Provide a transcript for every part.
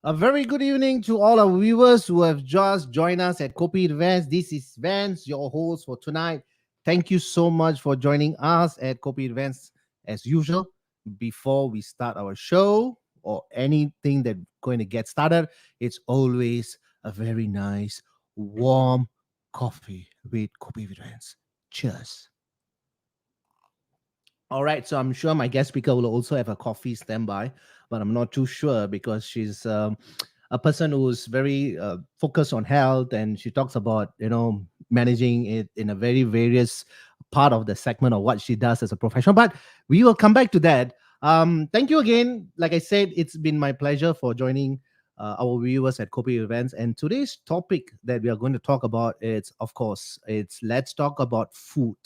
A very good evening to all our viewers who have just joined us at Kopi With Vans. This is Vans, your host for tonight. Thank you so much for joining us at Kopi With Vans. As usual, before we start our show or anything that's going to get started, it's always a very nice, warm coffee with Kopi With Vans. Cheers. All right, so I'm sure my guest speaker will also have a coffee standby, but I'm not too sure because she's a person who's very focused on health, and she talks about managing it in a very various part of the segment of what she does as a professional. But we will come back to that. Thank you again. Like I said, it's been my pleasure for joining our viewers at Kopi Events. And today's topic that we are going to talk about is, of course, it's let's talk about food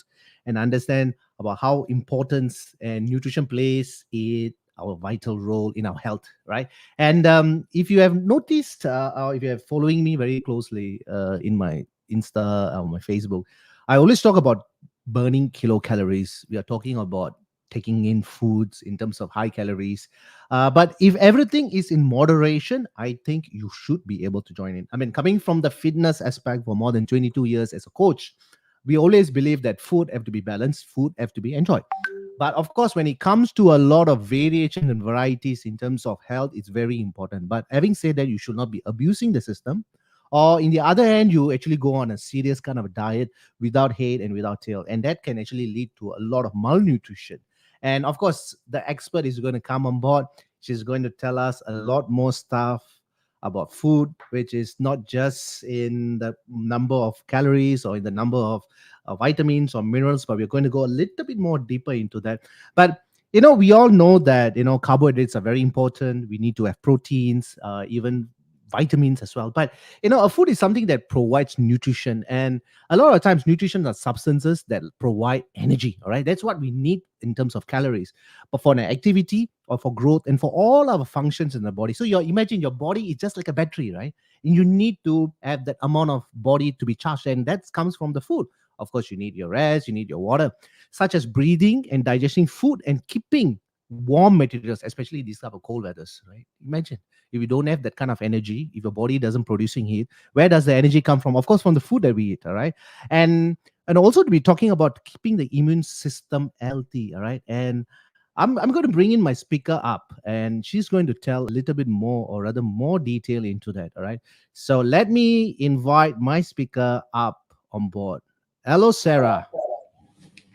and understand about how importance and nutrition plays in our vital role in our health, right? And if you have noticed, or if you are following me very closely in my Insta or my Facebook, I always talk about burning kilocalories. We are talking about taking in foods in terms of high calories. But if everything is in moderation, I think you should be able to join in. I mean, coming from the fitness aspect for more than 22 years as a coach, we always believe that food have to be balanced, food have to be enjoyed. But of course, when it comes to a lot of variation and varieties in terms of health, it's very important. But having said that, you should not be abusing the system. Or in the other hand, you actually go on a serious kind of diet without head and without tail. And that can actually lead to a lot of malnutrition. And of course, the expert is going to come on board. She's going to tell us a lot more stuff about food, which is not just in the number of calories or in the number of vitamins or minerals, but we're going to go a little bit more deeper into that. But we all know that carbohydrates are very important. We need to have proteins, even vitamins as well. But a food is something that provides nutrition, and a lot of times nutrition are substances that provide energy. All right, that's what we need in terms of calories, but for an activity or for growth and for all our functions in the body. So imagine your body is just like a battery, right? And you need to have that amount of body to be charged, and that comes from the food. Of course, you need your rest, you need your water, such as breathing and digesting food and keeping warm materials, especially these type of cold weathers, right? Imagine if you don't have that kind of energy, if your body doesn't producing heat, where does the energy come from? Of course, from the food that we eat, all right? And also to be talking about keeping the immune system healthy, all right? And I'm going to bring in my speaker up, and she's going to tell a little bit more, or rather more detail into that, all right? So let me invite my speaker up on board. Hello, Sarah.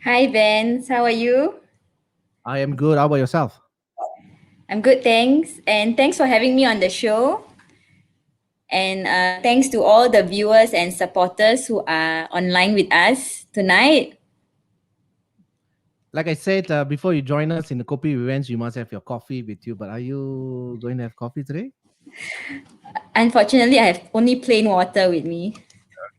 Hi, Vance. How are you? I am good. How about yourself? I'm good, thanks. And thanks for having me on the show. And thanks to all the viewers and supporters who are online with us tonight. Like I said, before you join us in the Kopi events, you must have your coffee with you. But are you going to have coffee today? Unfortunately, I have only plain water with me.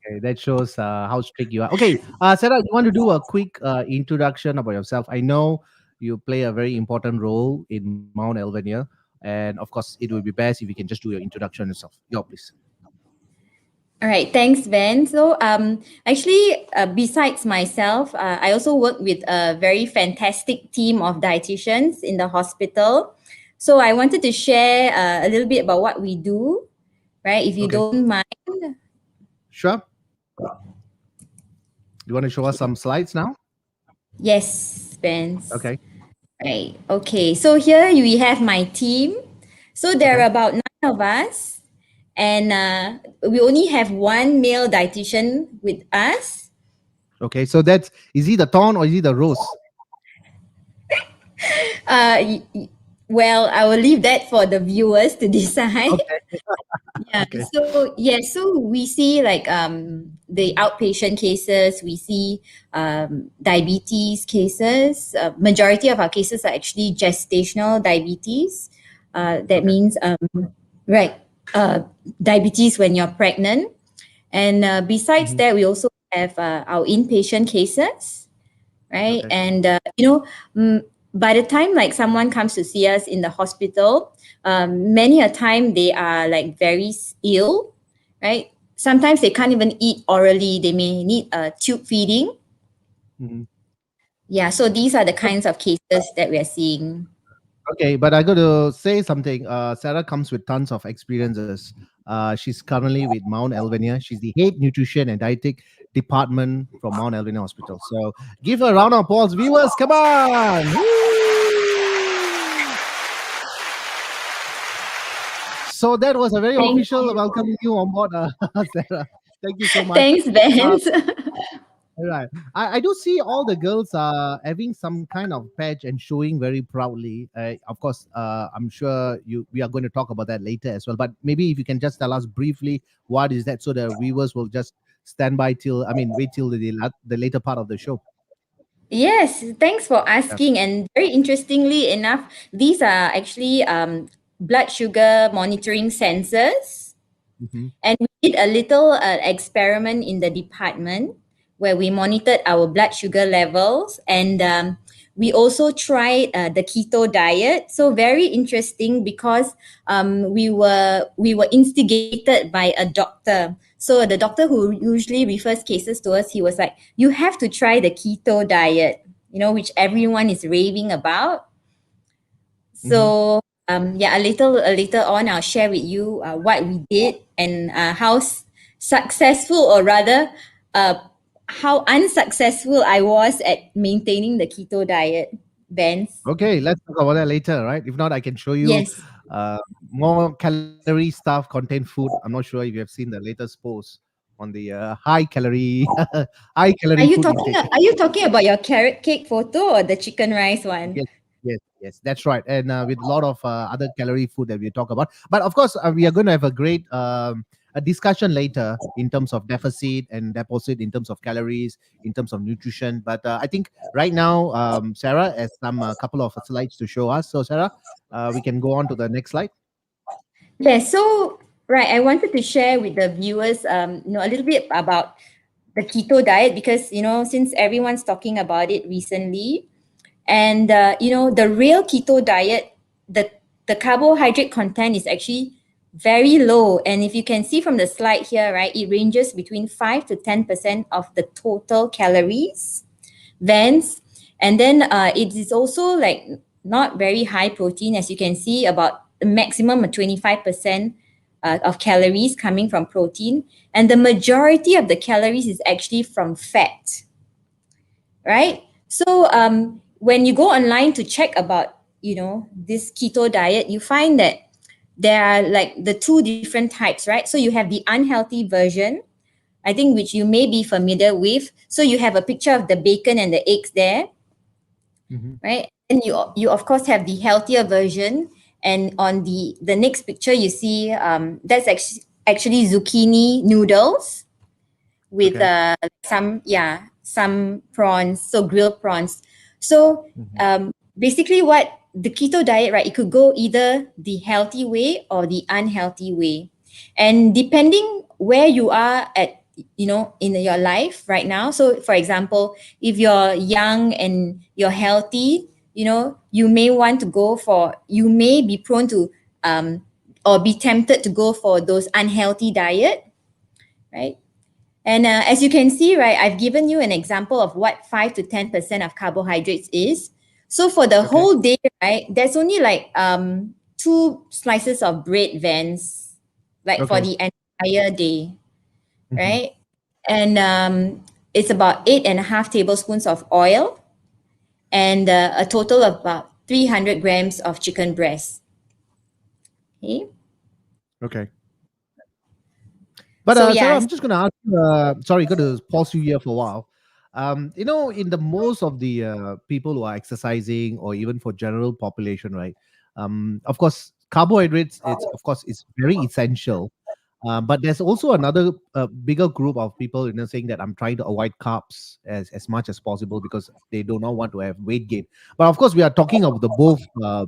Okay, that shows how strict you are. Okay, Sarah, you want to do a quick introduction about yourself? I know you play a very important role in Mount Alvernia, and of course, it would be best if you can just do your introduction yourself. Yo, please. All right, thanks, Van. So, actually, besides myself, I also work with a very fantastic team of dietitians in the hospital. So, I wanted to share a little bit about what we do, right? If you Okay, don't mind. sure. You want to show us some slides now? Yes, Vance. Okay, Right. Okay. So here we have my team. So there okay, are about 9 of us, and we only have one male dietitian with us. okay. So that's, is he the thorn or is he the rose? Uh, y- y- well, I will leave that for the viewers to decide. Okay, Yeah. okay, So yes. So we see like the outpatient cases. We see diabetes cases. Majority of our cases are actually gestational diabetes. That okay, means right, diabetes when you're pregnant. And besides mhm, that, we also have our inpatient cases, right? okay, And by the time like someone comes to see us in the hospital, many a time they are like very ill, right? Sometimes they can't even eat orally. They may need a tube feeding. mhm. Yeah, so these are the kinds of cases that we are seeing. Okay, but I got to say something. Sarah comes with tons of experiences. She's currently with Mount Alvernia. She's the head nutrition and dietetic department from Mount Alvernia Hospital. So give her a round of applause, viewers. Come on! Woo! So that was a very Thank official you. welcoming you on board, Sarah. Thank you so much. Thanks, Uh, Vance. Right. I do see all the girls are having some kind of patch and showing very proudly. Of course, I'm sure we are going to talk about that later as well. But maybe if you can just tell us briefly what is that, so the viewers will just stand by till wait till the later part of the show. Yes, thanks for Yeah. asking. And very interestingly enough, these are actually blood sugar monitoring sensors. Hmm. And we did a little experiment in the department where we monitored our blood sugar levels, and we also tried the keto diet. So very interesting because we were instigated by a doctor. So the doctor who usually refers cases to us, he was like, "You have to try the keto diet," which everyone is raving about. Hmm. So yeah, a little on, I'll share with you what we did and how successful, or rather, uh, how unsuccessful I was at maintaining the keto diet, Benz. Okay, let's talk about that later, right? If not, I can show you Yes. uh, more calorie stuff, contain food. I'm not sure if you have seen the latest post on the high calorie high Are calorie you food talking? intake. Are you talking about your carrot cake photo or the chicken rice one? Yes, yes, that's right. And with a lot of other calorie food that we talk about. But of course, we are going to have a great a discussion later in terms of deficit and deposit, in terms of calories, in terms of nutrition. But I think right now, Sarah has some couple of slides to show us. So, Sarah, we can go on to the next slide. Yes. So right, I wanted to share with the viewers, a little bit about the keto diet because since everyone's talking about it recently, and the real keto diet, the carbohydrate content is actually very low. And if you can see from the slide here, right, it ranges between 5 to 10% of the total calories, Vans. And then it is also like not very high protein, as you can see, about a maximum of 25% of calories coming from protein. And the majority of the calories is actually from fat, right? So when you go online to check about this keto diet, you find that there are like the two different types, right? So you have the unhealthy version, I think, which you may be familiar with. So you have a picture of the bacon and the eggs there, Hmm. right? And you of course have the healthier version. And on the next picture, you see that's actually zucchini noodles with Okay. some prawns, so grilled prawns. So Hmm. basically what the keto diet, right, it could go either the healthy way or the unhealthy way. And depending where you are at, in your life right now. So for example, if you're young and you're healthy, you may be prone to or be tempted to go for those unhealthy diet, right? And as you can see, right, I've given you an example of what 5 to 10% of carbohydrates is. So for the Okay. whole day, right, there's only like two slices of bread, Vans, like for Okay. the entire day, Hmm. right? And it's about 8.5 tablespoons of oil and a total of about 300 grams of chicken breast. Okay. Okay. But So Sarah, yes. I'm just going to ask you. Sorry, got to pause you here for a while. In the most of the people who are exercising, or even for general population, right? Of course, carbohydrates. It's of course it's very essential. But there's also another bigger group of people, saying that I'm trying to avoid carbs as much as possible because they do not want to have weight gain. But of course, we are talking of the both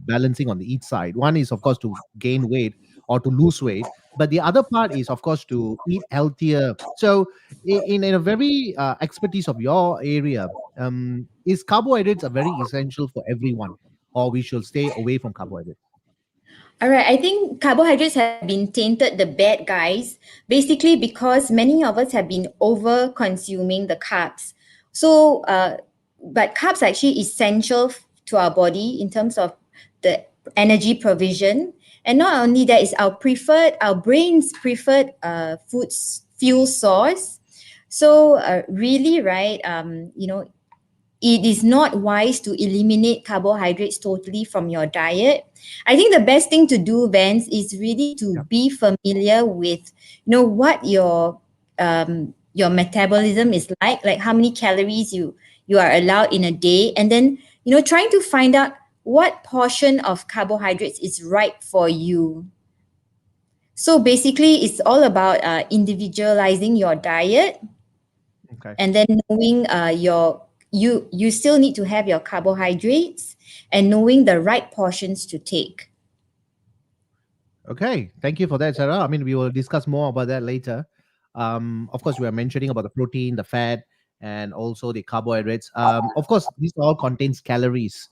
balancing on the each side. One is, of course, to gain weight or to lose weight, but the other part is, of course, to eat healthier. So, in a very expertise of your area, is carbohydrates are very essential for everyone, or we should stay away from carbohydrates? All right, I think carbohydrates have been tainted the bad guys, basically because many of us have been over consuming the carbs. So, but carbs are actually essential to our body in terms of the energy provision. And not only that, is our brain's preferred fuel source. So really, right, it is not wise to eliminate carbohydrates totally from your diet. I think the best thing to do, Vance, is really to Yeah. be familiar with, what your metabolism is like how many calories you are allowed in a day, and then trying to find out what portion of carbohydrates is right for you. So basically, it's all about individualizing your diet, Okay. and then knowing you still need to have your carbohydrates and knowing the right portions to take. Okay, thank you for that, Sarah. I mean, we will discuss more about that later. Of course, we are mentioning about the protein, the fat, and also the carbohydrates. Of course, this all contains calories.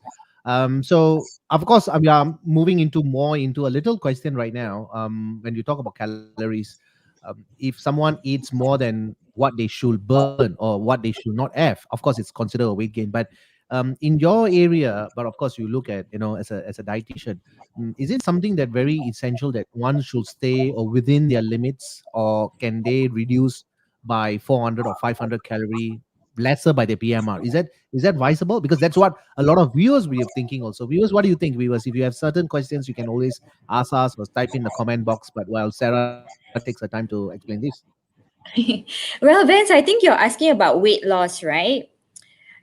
So of course, we are moving into more into a little question right now. When you talk about calories, if someone eats more than what they should burn or what they should not have, of course, it's considered a weight gain. But in your area, but of course, you look at as a dietitian, is it something that very essential that one should stay or within their limits, or can they reduce by 400 or 500 calorie lesser by their PMR? Is that viable? Because that's what a lot of viewers we are thinking also. Viewers, what do you think, viewers? If you have certain questions, you can always ask us or type in the comment box. But while Sarah takes her time to explain this. Well, Vince, I think you're asking about weight loss, right?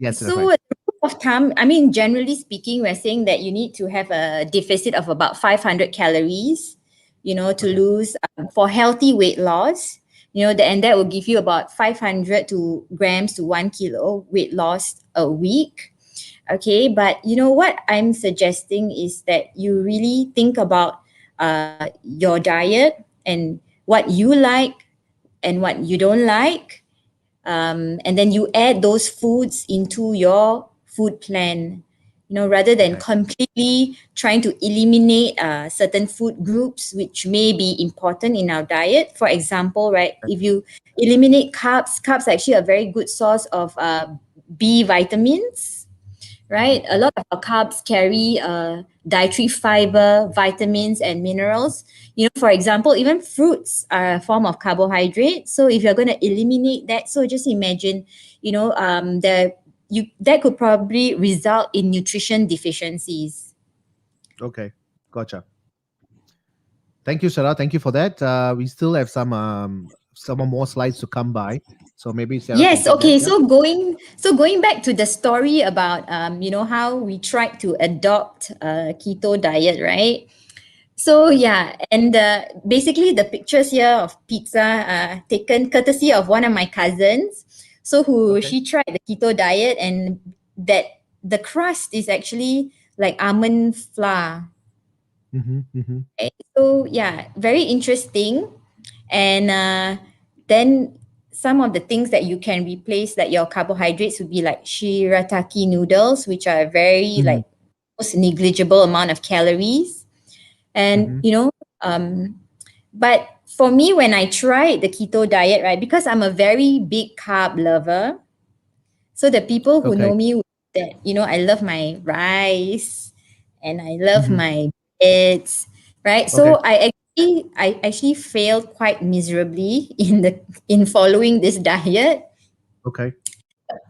Yes, that's So right. the rule of thumb, I mean, generally speaking, we're saying that you need to have a deficit of about 500 calories, to Okay. lose for healthy weight loss. And that will give you about 500 to grams to 1 kilo weight loss a week. Okay, but what I'm suggesting is that you really think about your diet and what you like and what you don't like, and then you add those foods into your food plan, rather than Okay. completely trying to eliminate certain food groups which may be important in our diet. For example, right, Okay. if you eliminate carbs are actually a very good source of B vitamins, Mhm, right? A lot of our carbs carry dietary fiber, vitamins, and minerals. For example, even fruits are a form of carbohydrate. So if you're going to eliminate that, so just imagine, that could probably result in nutrition deficiencies. okay. Gotcha. Thank you, Sarah. Thank you for that. We still have some more slides to come by. So maybe Sarah can Yes, take that. okay. Yeah. So going back to the story about how we tried to adopt a keto diet, right? So yeah, and basically the pictures here of pizza taken courtesy of one of my cousins. So who Okay. she tried the keto diet, and that the crust is actually like almond flour. Mm-hmm, mm-hmm. Right? So yeah, very interesting. And then some of the things that you can replace like your carbohydrates would be like shirataki noodles, which are very Mm-hmm, like most negligible amount of calories. And mm-hmm. but for me, when I tried the keto diet, right, because I'm a very big carb lover, so the people who Okay. know me would know that I love my rice and I love Mm-hmm. my breads, right? Okay. So I actually failed quite miserably in following this diet. Okay.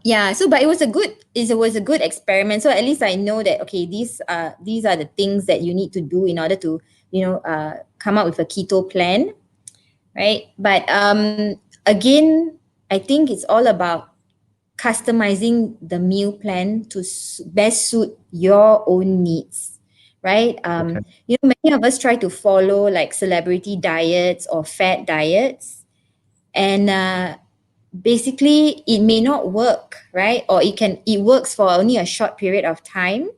Yeah, so but it was a good experiment. So at least I know that okay, these are the things that you need to do in order to come up with a keto plan, right? But again, I think it's all about customizing the meal plan to best suit your own needs, right? Okay. Many of us try to follow like celebrity diets or fat diets, and basically it may not work, right? Or it works for only a short period of time,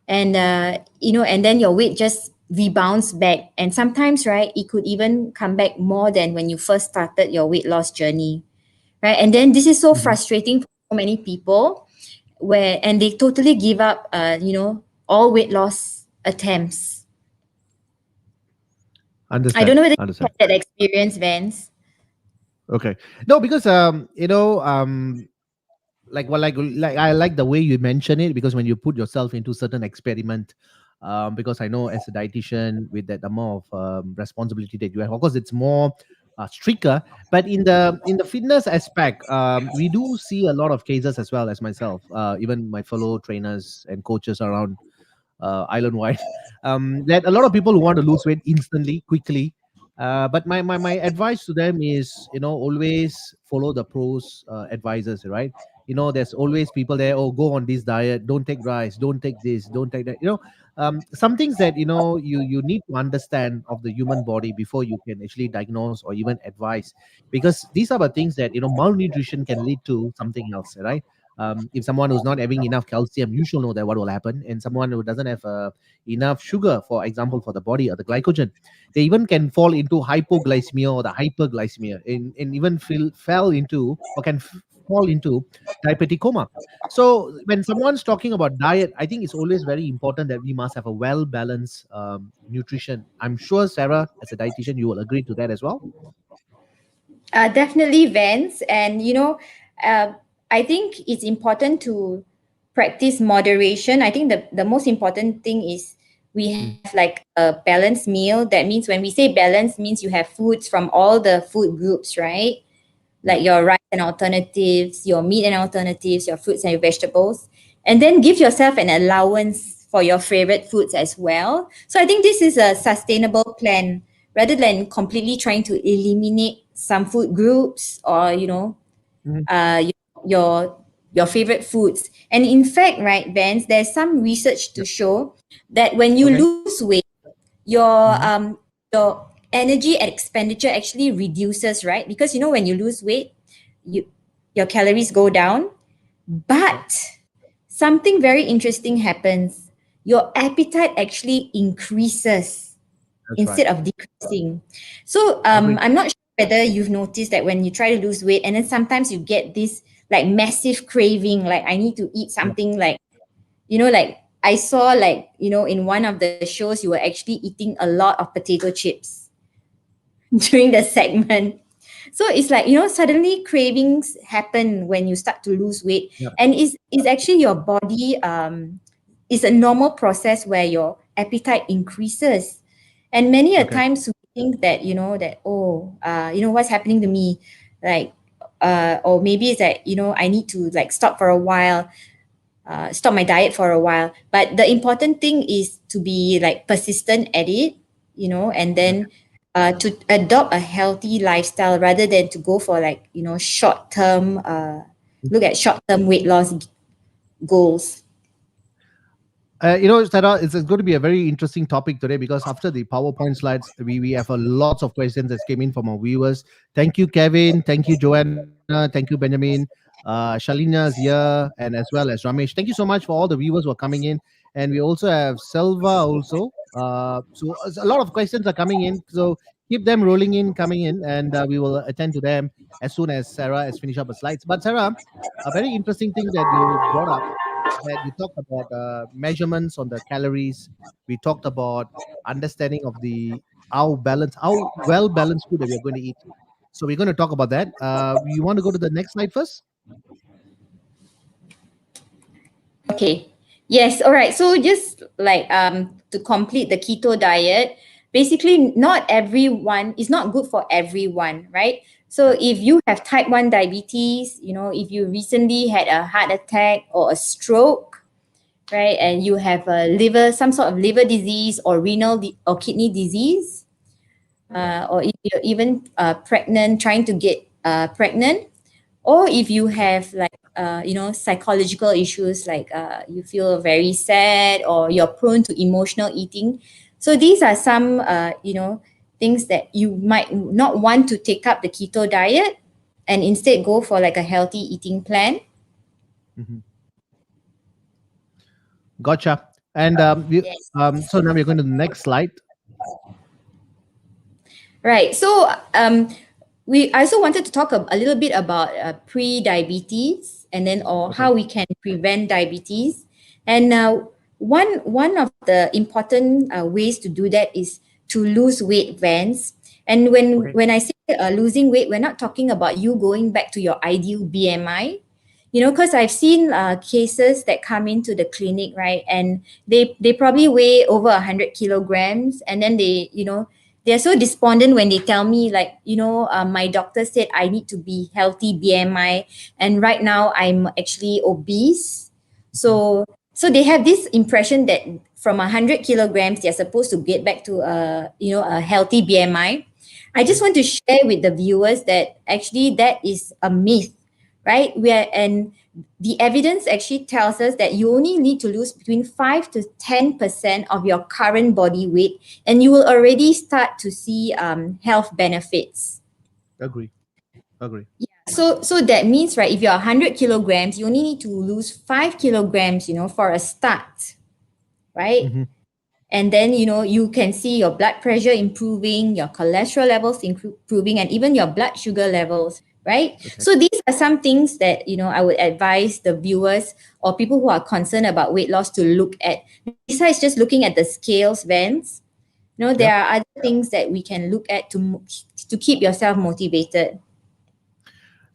and and then your weight just rebounds back, and sometimes, right, it could even come back more than when you first started your weight loss journey, right? And then this is so Mm-hmm. frustrating for so many people, where and they totally give up all weight loss attempts. I don't Understand. know whether you Understand. had that experience, Vance. Okay. No, because like I like the way you mention it, because when you put yourself into certain experiment, because I know as a dietitian with that amount of responsibility that you have, of course, it's more stricter. But in the fitness aspect, we do see a lot of cases as well as myself, even my fellow trainers and coaches around island wide. That a lot of people who want to lose weight instantly, quickly. But my advice to them is, always follow the pros advisors, right? There's always people there. Oh, go on this diet. Don't take rice. Don't take this. Don't take that. Some things that you need to understand of the human body before you can actually diagnose or even advise, because these are the things that malnutrition can lead to something else, right? If someone who's not having enough calcium, you should know that what will happen. And someone who doesn't have enough sugar, for example, for the body or the glycogen, they even can fall into hypoglycemia or the hyperglycemia, and even fell into or can fall into diabetic coma. So when someone's talking about diet, I think it's always very important that we must have a well balanced nutrition. I'm sure Sarah, as a dietitian, you will agree to that as well. Definitely, Vance. And, uh, I think it's important to practice moderation. I think the most important thing is we Mm, have like a balanced meal. That means when we say balanced, means you have foods from all the food groups, right? yeah. Like your rice and alternatives, your meat and alternatives, your fruits and your vegetables. And then give yourself an allowance for your favorite foods as well. So I think this is a sustainable plan rather than completely trying to eliminate some food groups or, Mhm. uh, your your favorite foods. And in fact, right, Vance, there's some research to Yeah. show that when you Okay. lose weight, your Hmm. your energy expenditure actually reduces, right? Because when you lose weight, you your calories go down, Yeah. but something very interesting happens. Your appetite actually increases That's right. instead of decreasing. So Agreed. I'm not sure whether you've noticed that when you try to lose weight, and then sometimes you get this like massive craving, like I need to eat Yeah. something, like like I saw, like in one of the shows you were actually eating a lot of potato chips during the segment. So it's like, suddenly cravings happen when you start to lose weight. Yeah. And is actually your body, is a normal process where your appetite increases. And many a Okay. times we think that, that, oh, what's happening to me? Like, or maybe it's that, I need to like stop for a while, stop my diet for a while. But the important thing is to be like persistent at it, and Okay. then to adopt a healthy lifestyle rather than to go for like, short term, look at short term weight loss goals. Sarah, it's going to be a very interesting topic today, because after the PowerPoint slides, we have a lots of questions that came in from our viewers. Thank you, Kevin. Thank you, Joanna. Thank you, Benjamin. Shalina's here, and as well as Ramesh. Thank you so much for all the viewers who are coming in. And we also have Selva also. So a lot of questions are coming in. So keep them rolling in, coming in, and we will attend to them as soon as Sarah has finished up her slides. But Sarah, a very interesting thing that you brought up, that we talked about measurements on the calories. We talked about understanding of the how well balanced food that we are going to eat. So we're going to talk about that. You want to go to the next slide first? Okay. Yes. All right. So just like to complete the keto diet, basically not everyone is not good for everyone, right? So if you have type 1 diabetes, if you recently had a heart attack or a stroke, right, and you have a liver, some sort of liver disease or or kidney disease, or if you're even pregnant, trying to get pregnant, or if you have like psychological issues, like you feel very sad or you're prone to emotional eating. So these are some things that you might not want to take up the keto diet and instead go for like a healthy eating plan. Mhm. Gotcha. And Yes. so now we're going to the next slide. Right. So we I also wanted to talk a little bit about pre-diabetes, and then or Okay. how we can prevent diabetes. And one of the important ways to do that is to lose weight, Vance. And when Okay. when I say losing weight, we're not talking about you going back to your ideal BMI. because I've seen cases that come into the clinic, right? And they probably weigh over 100 kilograms, and then they're so despondent when they tell me, like, my doctor said I need to be healthy BMI, and right now I'm actually obese. Mhm. So they have this impression that from 100 kilograms they're supposed to get back to a healthy BMI. I just Mhm. want to share with the viewers that actually that is a myth, right? And the evidence actually tells us that you only need to lose between 5 to 10% of your current body weight, and you will already start to see health benefits. Agree. Agree. So that means, right, if you're 100 kilograms, you only need to lose 5 kilograms, for a start, right? Hmm. And then you can see your blood pressure improving, your cholesterol levels improving, and even your blood sugar levels, right? Okay. So these are some things that I would advise the viewers or people who are concerned about weight loss to look at. Besides just looking at the scales, Vans, there Yeah. are other things that we can look at to keep yourself motivated.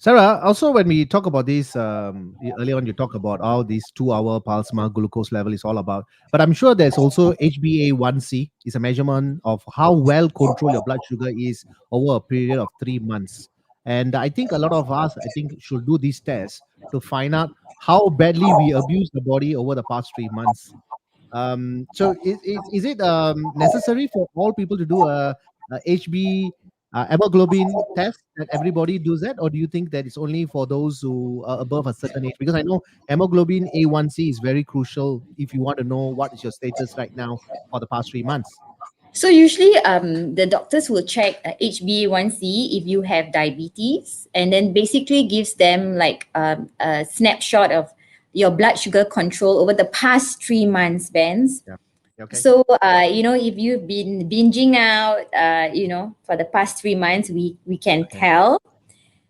Sarah, also when we talk about this, earlier on you talk about how this 2 hour plasma glucose level is all about. But I'm sure there's also HbA1c is a measurement of how well controlled your blood sugar is over a period of 3 months. And I think a lot of us, I think, should do these tests to find out how badly we abuse the body over the past 3 months. So is it necessary for all people to do a HB hemoglobin test that everybody does that, or do you think that it's only for those who are above a certain age? Because I know hemoglobin A1C is very crucial if you want to know what is your status right now for the past 3 months. So usually, the doctors will check HbA1c if you have diabetes, and then basically gives them like a snapshot of your blood sugar control over the past 3 months, Vans. Yeah. Okay. So, if you've been binging out, for the past 3 months, we can Okay. tell.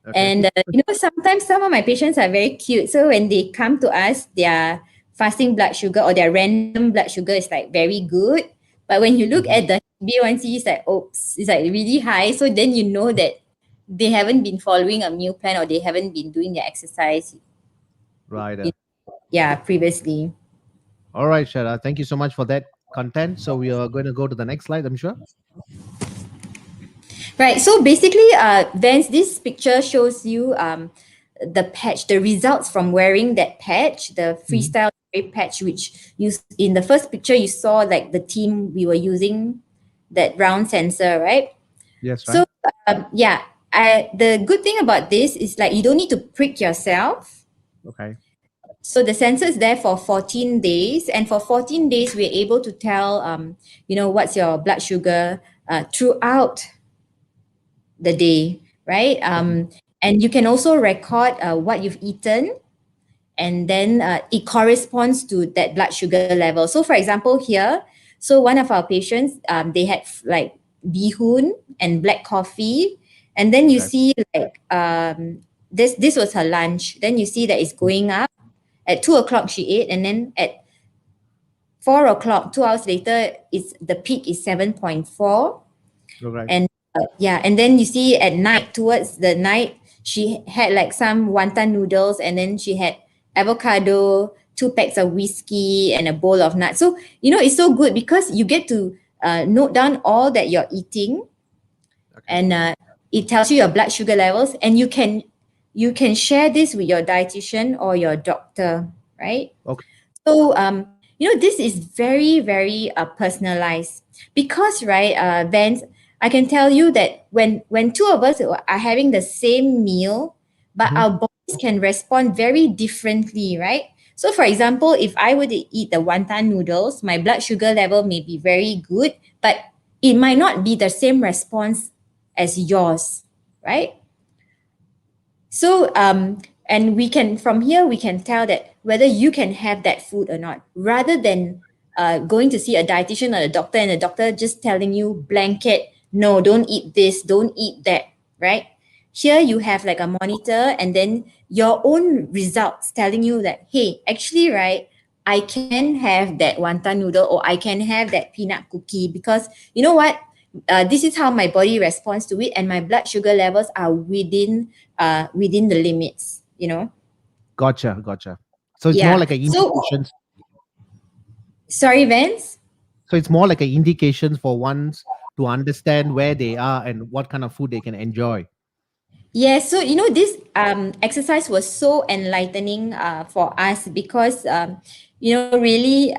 Okay. And sometimes some of my patients are very cute. So when they come to us, their fasting blood sugar or their random blood sugar is like very good. But when you look at Mhm. the B1C, it's like, oops, it's like really high. So then you know that they haven't been following a meal plan or they haven't been doing their exercise, Right. you yeah, previously. All right, Shara. Thank you so much for that content. So we are going to go to the next slide, I'm sure. Right. So basically, Vance, this picture shows you the patch, the results from wearing that patch, the Mhm. freestyle patch, which you in the first picture you saw like the team we were using that round sensor, right? Yes, So right. yeah, the good thing about this is like you don't need to prick yourself. Okay. So the sensor is there for 14 days, and for 14 days we're able to tell what's your blood sugar throughout the day, right? Okay. And you can also record what you've eaten, and then it corresponds to that blood sugar level. So, for example, here, so one of our patients, they had like bihun and black coffee, and then you Okay. see like this was her lunch. Then you see that it's going up. At 2 o'clock she ate, and then at 4 o'clock, 2 hours later, it's the peak is 7.4. All right. And yeah, and then you see at night, towards the night, she had like some wonton noodles, and then she had avocado, 2 packs of whiskey, and a bowl of nuts. So it's so good because you get to note down all that you're eating, Okay. and it tells you your blood sugar levels, and you can share this with your dietitian or your doctor, right? Okay. So, this is very, very personalized because, right, Vance, I can tell you that when two of us are having the same meal, but Mhm. our bodies can respond very differently, right? So, for example, if I were to eat the wonton noodles, my blood sugar level may be very good, but it might not be the same response as yours, right? So, and we can, from here, we can tell that whether you can have that food or not, rather than going to see a dietitian or a doctor and the doctor just telling you blanket, no, don't eat this, don't eat that, right? Here you have like a monitor and then your own results telling you that, hey, actually, right, I can have that wonton noodle or I can have that peanut cookie because you know what? This is how my body responds to it, and my blood sugar levels are within the limits. Gotcha, gotcha. So it's more Yeah. like an So indication. sorry, Vance. So it's more like an indication for ones to understand where they are and what kind of food they can enjoy. Yeah, so this exercise was so enlightening for us because really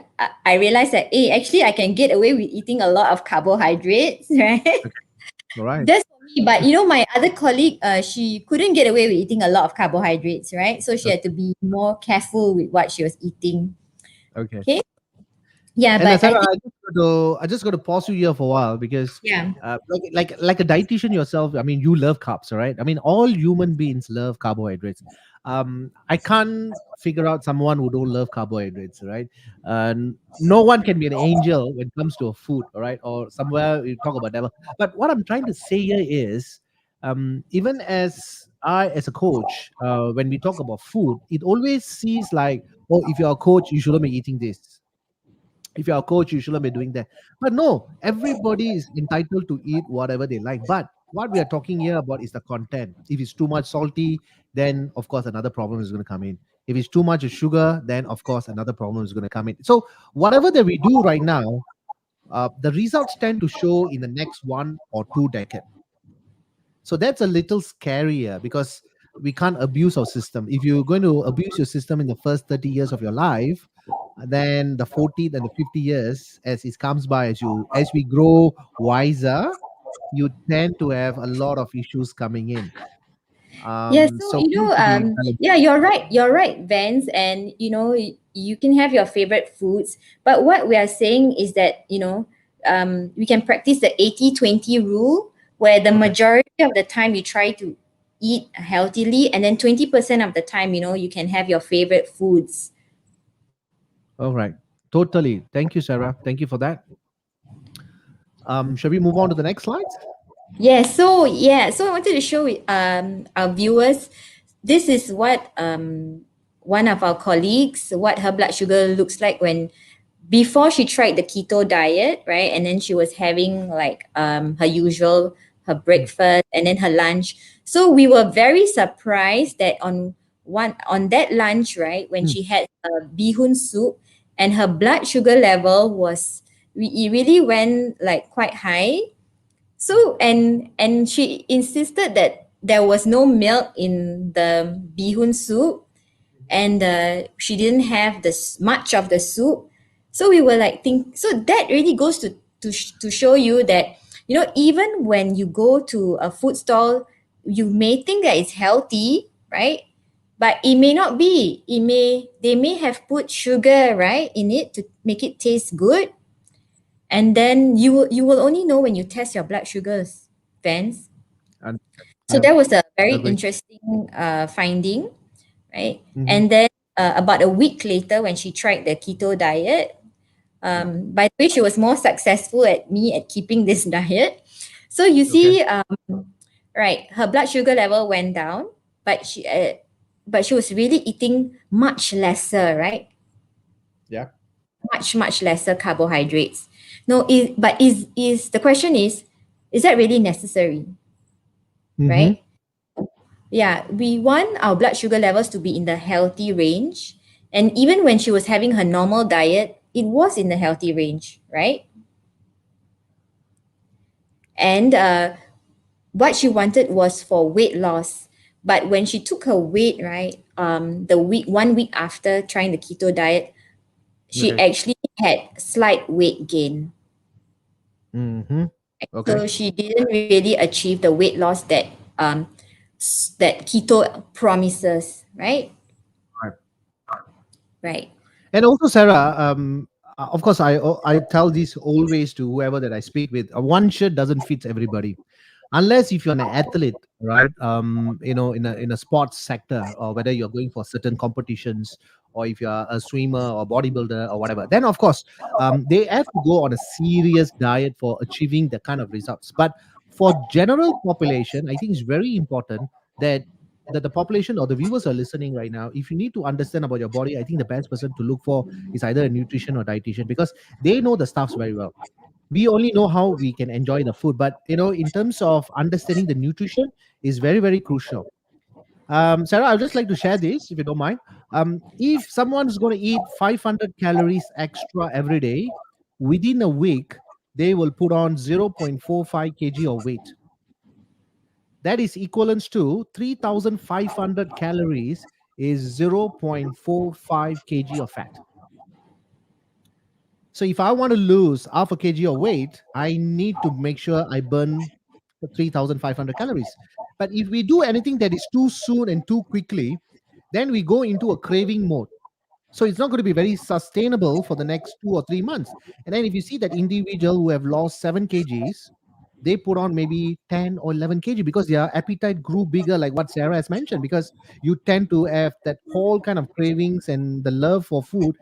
I realized that hey, actually I can get away with eating a lot of carbohydrates, right? All right. Just for me, but my other colleague, she couldn't get away with eating a lot of carbohydrates, right? So she had to be more careful with what she was eating. Okay. Okay, yeah, And but I Sarah, think I just got to pause you here for a while because, yeah. like a dietitian yourself, I mean, you love carbs, all right? I mean, all human beings love carbohydrates. I can't figure out someone who don't love carbohydrates, right? No one can be an angel when it comes to a food, all right? Or somewhere you talk about devil. But what I'm trying to say here is, even as as a coach, when we talk about food, it always sees like, oh, if you're a coach, you shouldn't be eating this. If you're a coach, you shouldn't be doing that. But no, everybody is entitled to eat whatever they like. But what we are talking here about is the content. If it's too much salty, then of course another problem is going to come in. If it's too much sugar, then of course another problem is going to come in. So whatever that we do right now, the results tend to show in the next 1 or 2 decades. So that's a little scarier because we can't abuse our system. If you're going to abuse your system in the first 30 years of your life, then the 40th and the 50 years as it comes by, as we grow wiser, you tend to have a lot of issues coming in. Yeah, so So we need to be yeah, you're right. You're right, Vance. And you can have your favorite foods, but what we are saying is that we can practice the 80-20 rule, where the okay. majority of the time you try to eat healthily, and then 20% of the time, you can have your favorite foods. All right. Totally. Thank you, Sarah. Thank you for that. Shall we move on to the next slides? So I wanted to show our viewers. This is what one of our colleagues, what her blood sugar looks like when before she tried the keto diet, right? And then she was having like her usual, her Mm, breakfast and then her lunch. So we were very surprised that on that lunch, right, when mm, she had a bihun soup, and her blood sugar level it really went like quite high. So and she insisted that there was no milk in the bihun soup, and she didn't have this much of the soup. So we were like think so that really goes to show you that even when you go to a food stall, you may think that it's healthy, right? But it may not be. They may have put sugar, right, in it to make it taste good. And then you will only know when you test your blood sugars, Vance. and So I that was a very agree. interesting finding, right? Hmm. And then about a week later, when she tried the keto diet, Yeah. by the way, she was more successful at keeping this diet. So you Okay. see, right, her blood sugar level went down, but she was really eating much lesser, right? Yeah. Much lesser carbohydrates. No, is the question is that really necessary, Mm-hmm. right? Yeah, we want our blood sugar levels to be in the healthy range. And even when she was having her normal diet, it was in the healthy range, right? And what she wanted was for weight loss. But when she took her weight, right, the week 1 week after trying the keto diet, she Okay. actually had slight weight gain. Mm-hmm. Okay. So she didn't really achieve the weight loss that keto promises, right? Right. Right. And also, Sarah, of course, I tell this always to whoever that I speak with. One shirt doesn't fit everybody, unless if you're an athlete, right? In a sports sector, or whether you're going for certain competitions, or if you're a swimmer or bodybuilder or whatever. Then of course, they have to go on a serious diet for achieving the kind of results. But for general population, I think it's very important that the population or the viewers are listening right now, if you need to understand about your body, I think the best person to look for is either a nutrition or dietitian, because they know the stuffs very well. We only know how we can enjoy the food, but in terms of understanding the nutrition is very, very crucial. Sarah, I'd just like to share this, if you don't mind. If someone's going to eat 500 calories extra every day, within a week, they will put on 0.45 kg of weight. That is equivalent to 3,500 calories is 0.45 kg of fat. So if I want to lose half a kg of weight, I need to make sure I burn 3,500 calories. But if we do anything that is too soon and too quickly, then we go into a craving mode. So it's not going to be very sustainable for the next 2 or 3 months. And then if you see that individual who have lost 7 kgs, they put on maybe 10 or 11 kg because their appetite grew bigger, like what Sarah has mentioned, because you tend to have that whole kind of cravings and the love for food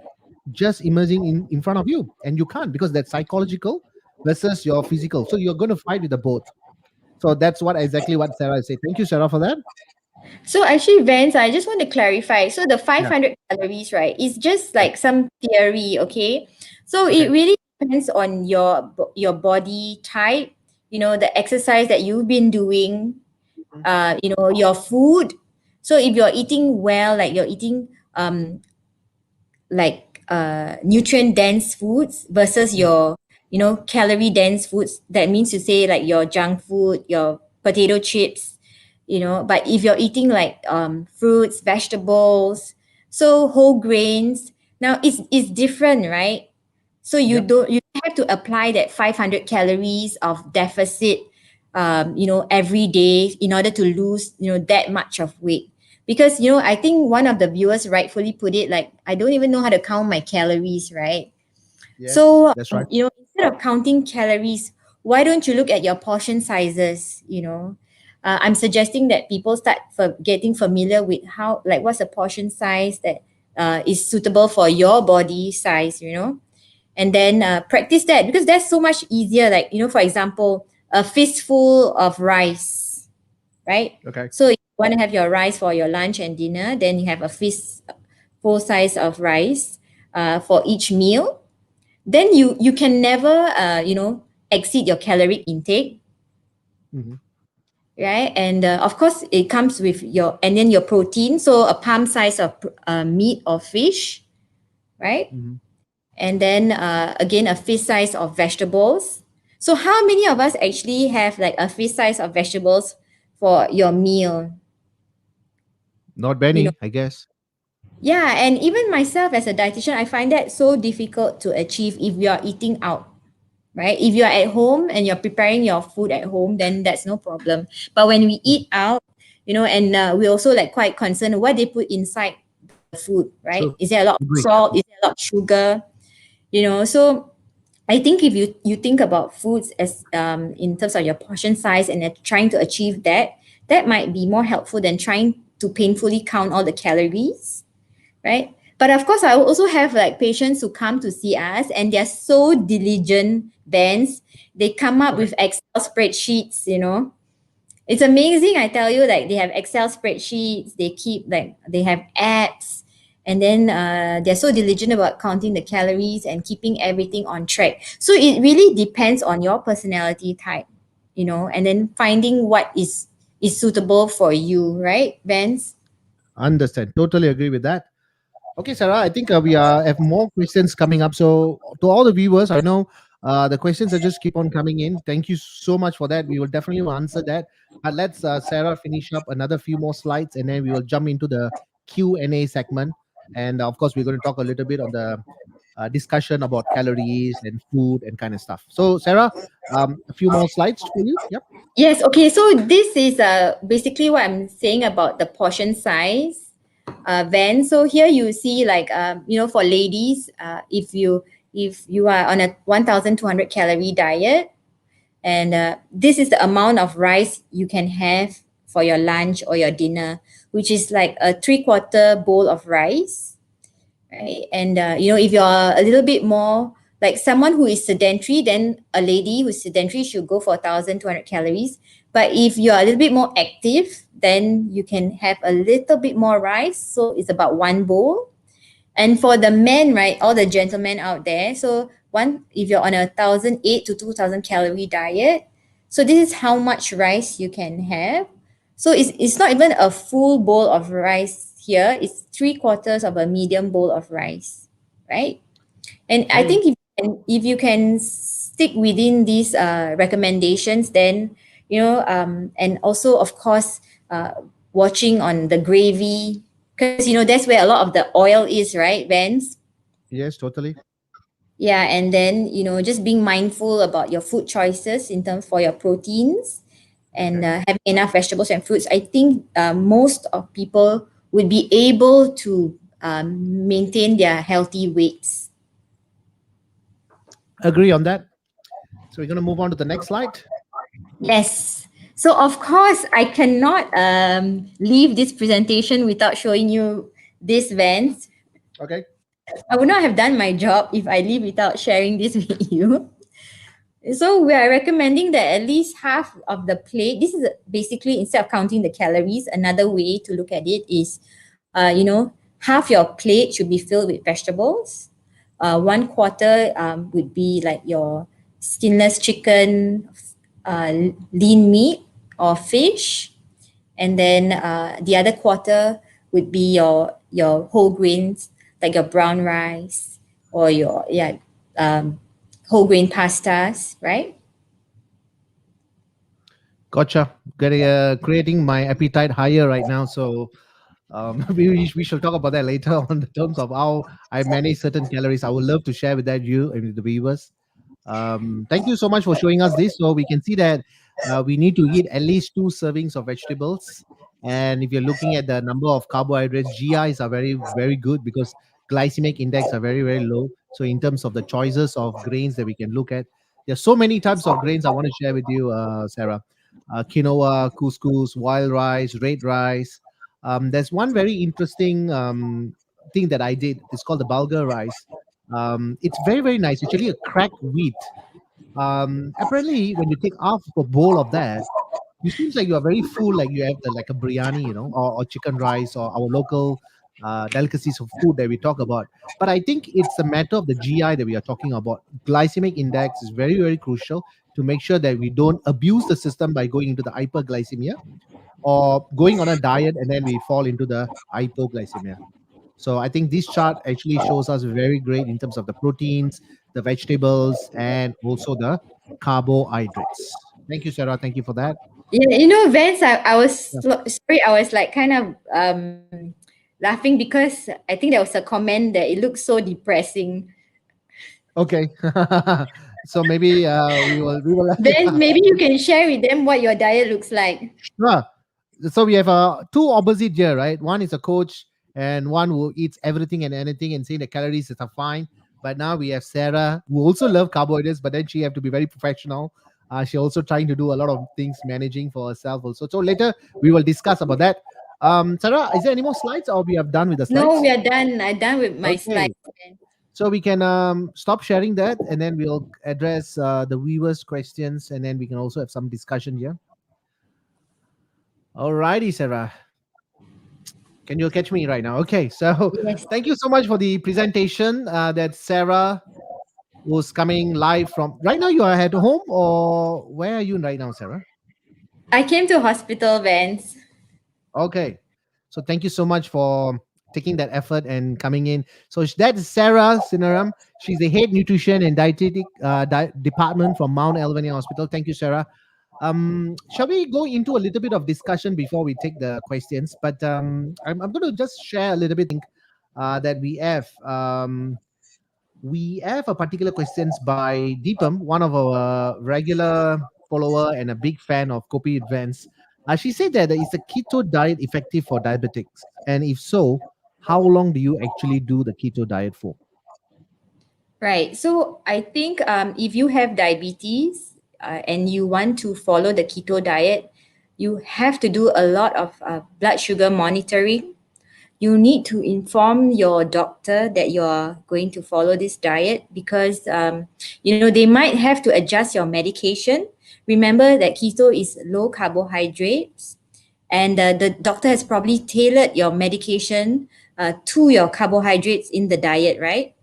just emerging in front of you. And you can't because that's psychological versus your physical. So you're going to fight with the both. So that's what exactly what Sarah said. Thank you, Sarah, for that. So actually, Vance, I just want to clarify. So the Yeah. 500 calories, right, is just Yeah. like some theory, okay? So it Okay. really depends on your body type, the exercise that you've been doing, Mhm. your food. So if you're eating well, like you're eating nutrient dense foods versus Mhm. your calorie dense foods, that means to say like your junk food, your potato chips, but if you're eating like fruits, vegetables, so whole grains, now it's different, right? So Yep. you have to apply that 500 calories of deficit, every day in order to lose, that much of weight. Because, I think one of the viewers rightfully put it like, I don't even know how to count my calories, right? Yes, So, that's right. instead of counting calories, why don't you look at your portion sizes? I'm suggesting that people start for getting familiar with how, like, what's the portion size that is suitable for your body size, and then practice that because that's so much easier. Like, for example, a fistful of rice, right? Okay. So if you want to have your rice for your lunch and dinner, then you have a fist full size of rice for each meal. Then you can never exceed your caloric intake, Hmm. right? And of course it comes with your, and then your protein, so a palm size of meat or fish, right? Hmm. And then again a fist size of vegetables. So how many of us actually have like a fist size of vegetables for your meal? Not you know many, I guess. yeah, and even myself as a dietitian, I find that so difficult to achieve if you are eating out, right? If you're at home and you're preparing your food at home, then that's no problem. But when we Mhm. eat out, and we also like quite concerned what they put inside the food, right? True. Is there a lot of Agree. salt? Is there a lot of sugar? So I think if you think about foods as in terms of your portion size and trying to achieve that, that might be more helpful than trying to painfully count all the calories, right? But of course, I will also have like patients who come to see us and they're so diligent, Vans. They come up Okay. with Excel spreadsheets, It's amazing, I tell you, like they have Excel spreadsheets, they keep like they have apps, and then they're so diligent about counting the calories and keeping everything on track. So it really depends on your personality type, and then finding what is suitable for you, right, Vans? Understand. Totally agree with that. Okay, Sarah, I think we have more questions coming up. So, to all the viewers, I know the questions are just keep on coming in. Thank you so much for that. We will definitely answer that. But let's, Sarah, finish up another few more slides and then we will jump into the Q&A segment. And of course, we're going to talk a little bit on the discussion about calories and food and kind of stuff. So, Sarah, a few more slides for you. Yep. Yes, okay. So this is basically what I'm saying about the portion size, Van. So here you see like for ladies, if you are on a 1,200 calorie diet, and this is the amount of rice you can have for your lunch or your dinner, which is like a three-quarter bowl of rice, right? And if you're a little bit more like someone who is sedentary, then a lady who's sedentary should go for 1,200 calories. But if you're a little bit more active, then you can have a little bit more rice. So it's about one bowl. And for the men, right, all the gentlemen out there, so one, if you're on a 1,008 to 2,000 calorie diet, so this is how much rice you can have. So it's not even a full bowl of rice here. It's three quarters of a medium bowl of rice, right? And I Okay. think if you can stick within these recommendations, then and also of course watching on the gravy, because that's where a lot of the oil is, right, Vance? Yes, totally. Yeah, and then just being mindful about your food choices in terms for your proteins, and Okay. having enough vegetables and fruits. I think most of people would be able to maintain their healthy weights. Agree on that. So we're going to move on to the next slide. Yes. So of course I cannot leave this presentation without showing you this Vans. Okay. I would not have done my job if I leave without sharing this with you. So we are recommending that at least half of the plate. This is basically, instead of counting the calories, another way to look at it is, half your plate should be filled with vegetables. One quarter would be like your skinless chicken, lean meat or fish, and then the other quarter would be your whole grains, like your brown rice or your um, whole grain pastas, right? Gotcha. Getting creating my appetite higher right now. So we shall talk about that later on the terms of how I manage certain calories. I would love to share with that you and with the viewers. Thank you so much for showing us this. So we can see that we need to eat at least 2 servings of vegetables. And if you're looking at the number of carbohydrates, GIs are very, very good because glycemic index are very, very low. So in terms of the choices of grains that we can look at, there's so many types of grains I want to share with you, Sarah. Quinoa, couscous, wild rice, red rice. There's one very interesting thing that I did. It's called the bulgur rice. It's very, very nice. Actually, a cracked wheat. Apparently, when you take half a bowl of that, you seems like you are very full, like you have like a biryani, or chicken rice or our local delicacies of food that we talk about. But I think it's a matter of the GI that we are talking about. Glycemic index is very, very crucial to make sure that we don't abuse the system by going into the hyperglycemia or going on a diet and then we fall into the hypoglycemia. So I think this chart actually shows us very great in terms of the proteins, the vegetables, and also the carbohydrates. Thank you, Sarah. Thank you for that. Yeah, Vance, I was Yeah. sorry, I was like kind of laughing because I think there was a comment that it looks so depressing. Okay. So maybe we will Vance, maybe you can share with them what your diet looks like. sure. So we have two opposite here, right? One is a coach and one who eats everything and anything and saying the calories are fine. But now we have Sarah who also love carbohydrates, but then she have to be very professional. She also trying to do a lot of things managing for herself also. So later we will discuss about that. Sarah, is there any more slides or we have done with the No, we slides? are done. I'm done with my Okay. slides. Vance. So we can stop sharing that and then we'll address the viewers' questions and then we can also have some discussion here. Alrighty, Sarah. Can you catch me right now? Okay, so Yes. thank you so much for the presentation. That Sarah was coming live from. Right now, you are at home, or where are you right now, Sarah? I came to hospital, Vance. Okay, so thank you so much for taking that effort and coming in. So that is Sarah Sinaram. She's the head nutrition and dietetic department from Mount Alvernia Hospital. Thank you, Sarah. Shall we go into a little bit of discussion before we take the questions? But I'm going to just share a little bit that we have. We have a particular questions by Deepam, one of our regular follower and a big fan of Kopi With Vans. She said that is the keto diet effective for diabetics? And if so, how long do you actually do the keto diet for? Right. So I think if you have diabetes and you want to follow the keto diet, you have to do a lot of blood sugar monitoring. You need to inform your doctor that you're going to follow this diet because they might have to adjust your medication. Remember that keto is low carbohydrates, and the doctor has probably tailored your medication to your carbohydrates in the diet, right?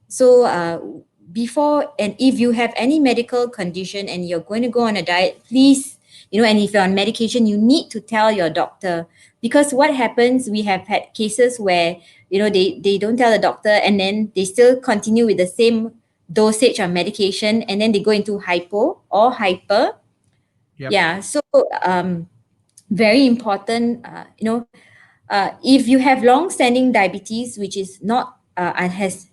So before, and if you have any medical condition and you're going to go on a diet, please And if you're on medication, you need to tell your doctor, because what happens, we have had cases where they don't tell the doctor, and then they still continue with the same dosage of medication, and then they go into hypo or hyper. Yep. Yeah, so um, very important. If you have long-standing diabetes, which is not and has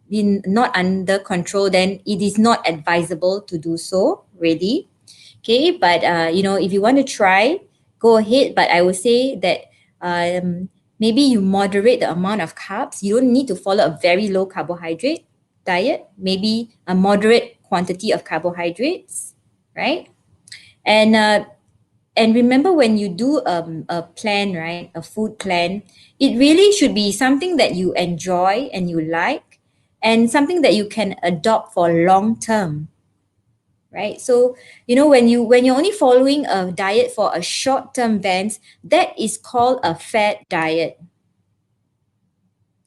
been not under control, then it is not advisable to do so, really. Okay, but if you want to try, go ahead. But I would say that maybe you moderate the amount of carbs. You don't need to follow a very low carbohydrate diet. Maybe a moderate quantity of carbohydrates, right? And remember, when you do a plan, right, a food plan, it really should be something that you enjoy and you like, and something that you can adopt for long term, right? So when you're only following a diet for a short term bans, that is called a fad diet.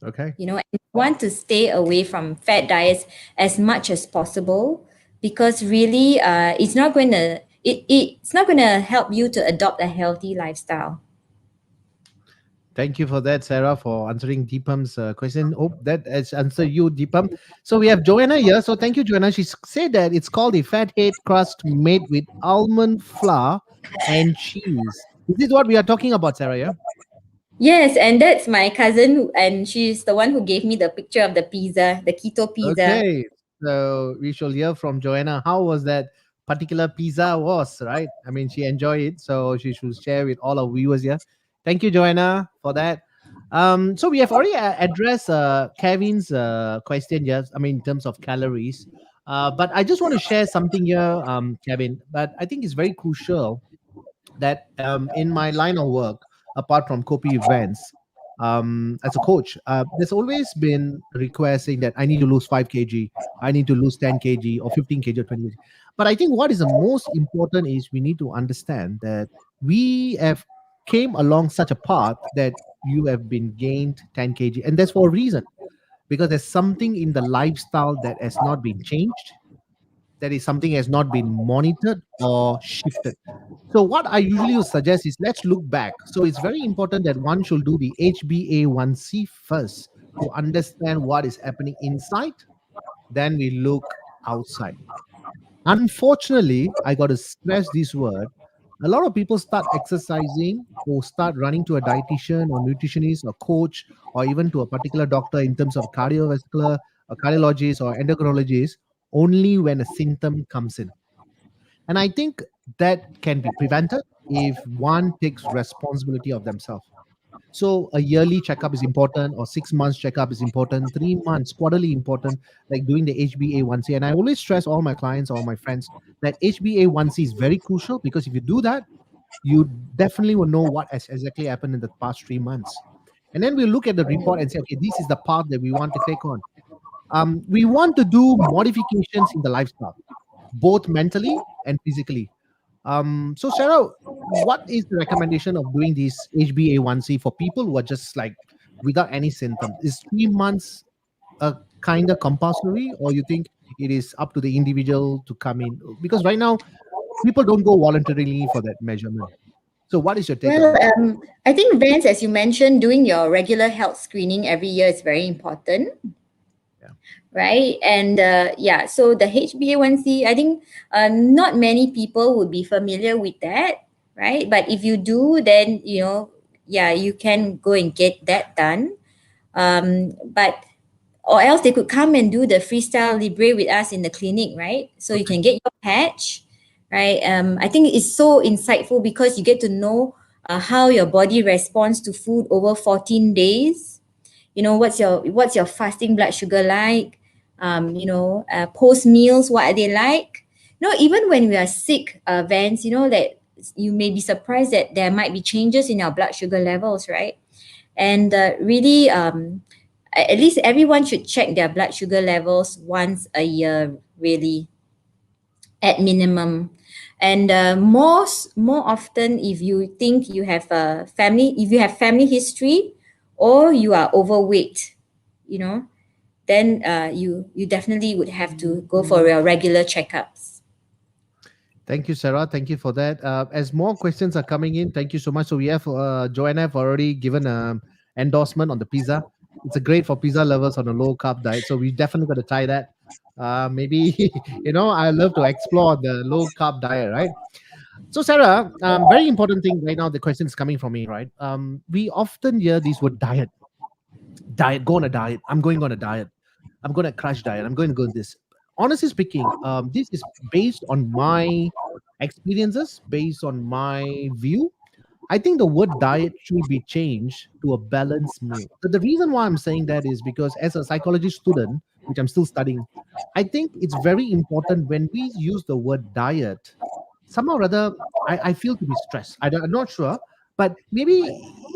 Okay. And you want to stay away from fat diets as much as possible, because really it's not going to help you to adopt a healthy lifestyle. Thank you for that, Sarah, for answering Deepam's question. Hope that has answered you, Deepam. So we have Joanna here. So thank you, Joanna. She said that it's called the fathead crust made with almond flour and cheese. Is this what we are talking about, Sarah? Yeah. Yes, and that's my cousin, and she's the one who gave me the picture of the pizza, the keto pizza. Okay. So we shall hear from Joanna. How was that particular pizza was, right? I mean, she enjoyed it, so she should share with all our viewers here. Thank you, Joanna, for that. So we have already addressed Kevin's question, yes. I mean, in terms of calories. But I just want to share something here, Kevin. But I think it's very crucial that in my line of work, apart from Kopi Vans, as a coach, there's always been requesting that I need to lose 5 kg, I need to lose 10 kg or 15 kg or 20 kg. But I think what is the most important is we need to understand that we have came along such a path that you have been gained 10 kg, and that's for a reason, because there's something in the lifestyle that has not been changed, that is something has not been monitored or shifted. So what I usually would suggest is let's look back. So it's very important that one should do the HbA1c first to understand what is happening inside. Then we look outside. Unfortunately, I got to stress this word. A lot of people start exercising or start running to a dietitian or nutritionist or coach or even to a particular doctor in terms of cardiovascular or cardiologist or endocrinologist only when a symptom comes in. And I think that can be prevented if one takes responsibility of themselves. So a yearly checkup is important, or 6 months checkup is important, 3 months, quarterly important, like doing the HbA1c. And I always stress all my clients or my friends that HbA1c is very crucial, because if you do that, you definitely will know what has exactly happened in the past 3 months. And then we look at the report and say, okay, this is the path that we want to take on. We want to do modifications in the lifestyle, both mentally and physically. So Sarah, what is the recommendation of doing this HbA1c for people who are just like without any symptoms? Is 3 months a kind of compulsory, or you think it is up to the individual to come in? Because right now people don't go voluntarily for that measurement. So what is your take on Well, that? I think, Vance, as you mentioned, doing your regular health screening every year is very important, Yeah. right? And yeah, so the HbA1c, I think not many people would be familiar with that, right? But if you do, then yeah, you can go and get that done. But or else they could come and do the freestyle libre with us in the clinic, right? So you Okay. can get your patch, right? I think it's so insightful because you get to know how your body responds to food over 14 days. What's your fasting blood sugar like? Post meals, what are they like? Even when we are sick, Vance, that you may be surprised that there might be changes in our blood sugar levels, right? And really, at least everyone should check their blood sugar levels once a year, really, at minimum. And more often, if you think you have a family, if you have family history, or you are overweight, you know then you definitely would have to go for your regular checkups. Thank you, Sarah. Thank you for that. As more questions are coming in, thank you so much. So we have Joanna have already given an endorsement on the pizza. It's a great for pizza lovers on a low carb diet. So we definitely got to try that. Maybe I love to explore the low carb diet, right? So Sarah, very important thing right now. The question is coming from me, right? We often hear this word diet, diet. Go on a diet. I'm going on a diet. I'm going to crash diet. I'm going to go this. Honestly speaking, this is based on my experiences, based on my view. I think the word diet should be changed to a balanced meal. The reason why I'm saying that is because as a psychology student, which I'm still studying, I think it's very important when we use the word diet, somehow or other, I feel to be stressed. I'm not sure, but maybe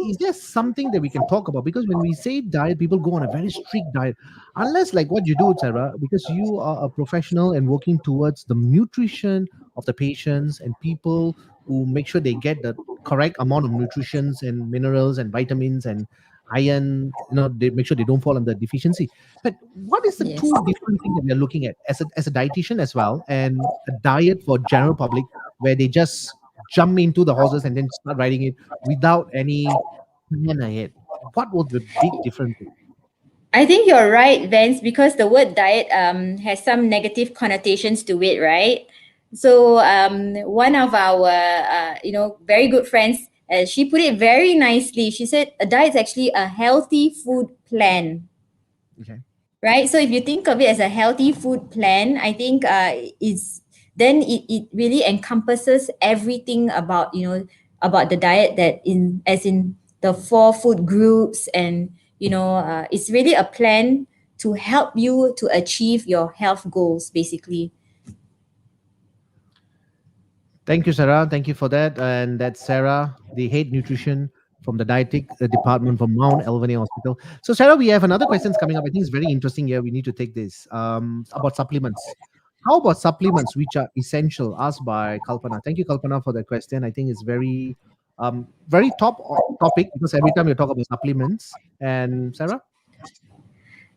is there something that we can talk about? Because when we say diet, people go on a very strict diet, unless like what you do, Sarah, because you are a professional and working towards the nutrition of the patients and people who make sure they get the correct amount of nutrients and minerals and vitamins and iron. They make sure they don't fall under deficiency. But what is the Yes. two different things that we are looking at as a dietitian as well, and a diet for general public where they just jump into the horses and then start riding it without any plan ahead? What was the big difference? I think you're right, Vance, because the word diet has some negative connotations to it, right? So one of our very good friends, she put it very nicely. She said a diet is actually a healthy food plan, Okay. right? So if you think of it as a healthy food plan, I think it really encompasses everything about about the diet, that in as in the four food groups, and it's really a plan to help you to achieve your health goals, basically. Thank you, Sarah. Thank you for that. And that's Sarah, the head nutrition from the dietetic department from Mount Alvernia Hospital. So, Sarah, we have another questions coming up. I think it's very interesting here. We need to take this about supplements. How about supplements which are essential? Asked by Kalpana. Thank you, Kalpana, for that question. I think it's very topic because every time you talk about supplements. And Sarah.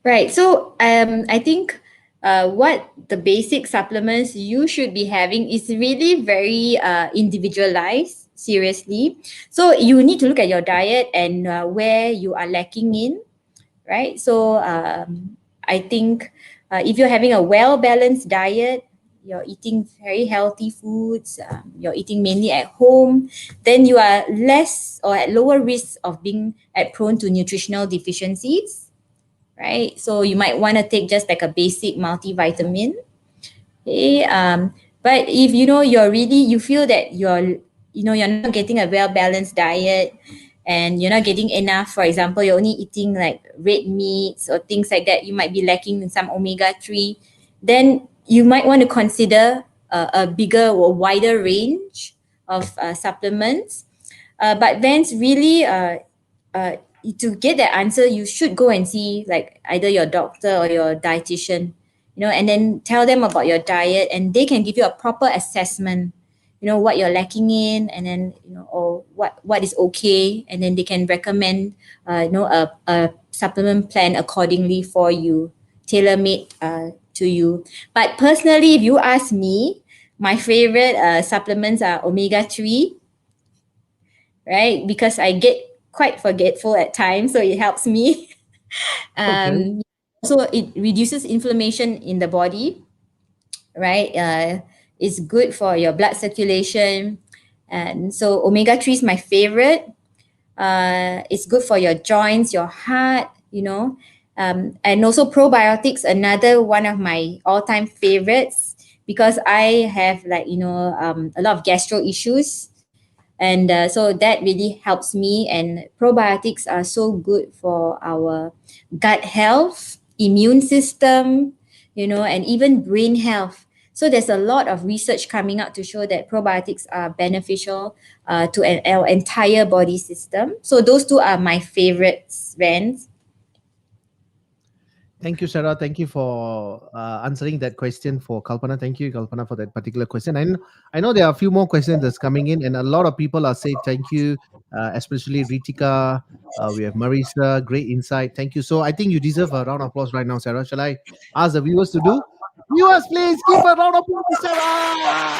Right. So I think what the basic supplements you should be having is really very individualized, seriously. So you need to look at your diet and where you are lacking in, right? So I think if you're having a well balanced diet, you're eating very healthy foods, you're eating mainly at home, then you are less or at lower risk of being at prone to nutritional deficiencies, right? So you might want to take just like a basic multivitamin. Okay. But if you feel that you're not getting a well balanced diet, and you're not getting enough, for example, you're only eating like red meats or things like that, you might be lacking in some omega 3, then you might want to consider a bigger or wider range of supplements. But then really, uh, to get that answer, you should go and see like either your doctor or your dietitian, and then tell them about your diet, and they can give you a proper assessment, what you're lacking in, and then or what is okay, and then they can recommend a supplement plan accordingly for you, tailor made to you. But personally, if you ask me, my favorite supplements are omega 3, right? Because I get quite forgetful at times, so it helps me. Okay. So it reduces inflammation in the body, right? It's good for your blood circulation, and so omega 3 is my favorite. It's good for your joints, your heart, and also probiotics, another one of my all-time favorites, because I have like a lot of gastro issues, and so that really helps me. And probiotics are so good for our gut health, immune system, and even brain health. So there's a lot of research coming out to show that probiotics are beneficial to our entire body system. So those two are my favorites, Vans. Thank you, Sarah. Thank you for answering that question for Kalpana. Thank you, Kalpana, for that particular question. And I know there are a few more questions that's coming in, and a lot of people are saying thank you, especially Ritika. We have Marisa. Great insight. Thank you. So I think you deserve a round of applause right now, Sarah. Shall I ask the viewers to do? Viewers, please give a round of applause to Sarah.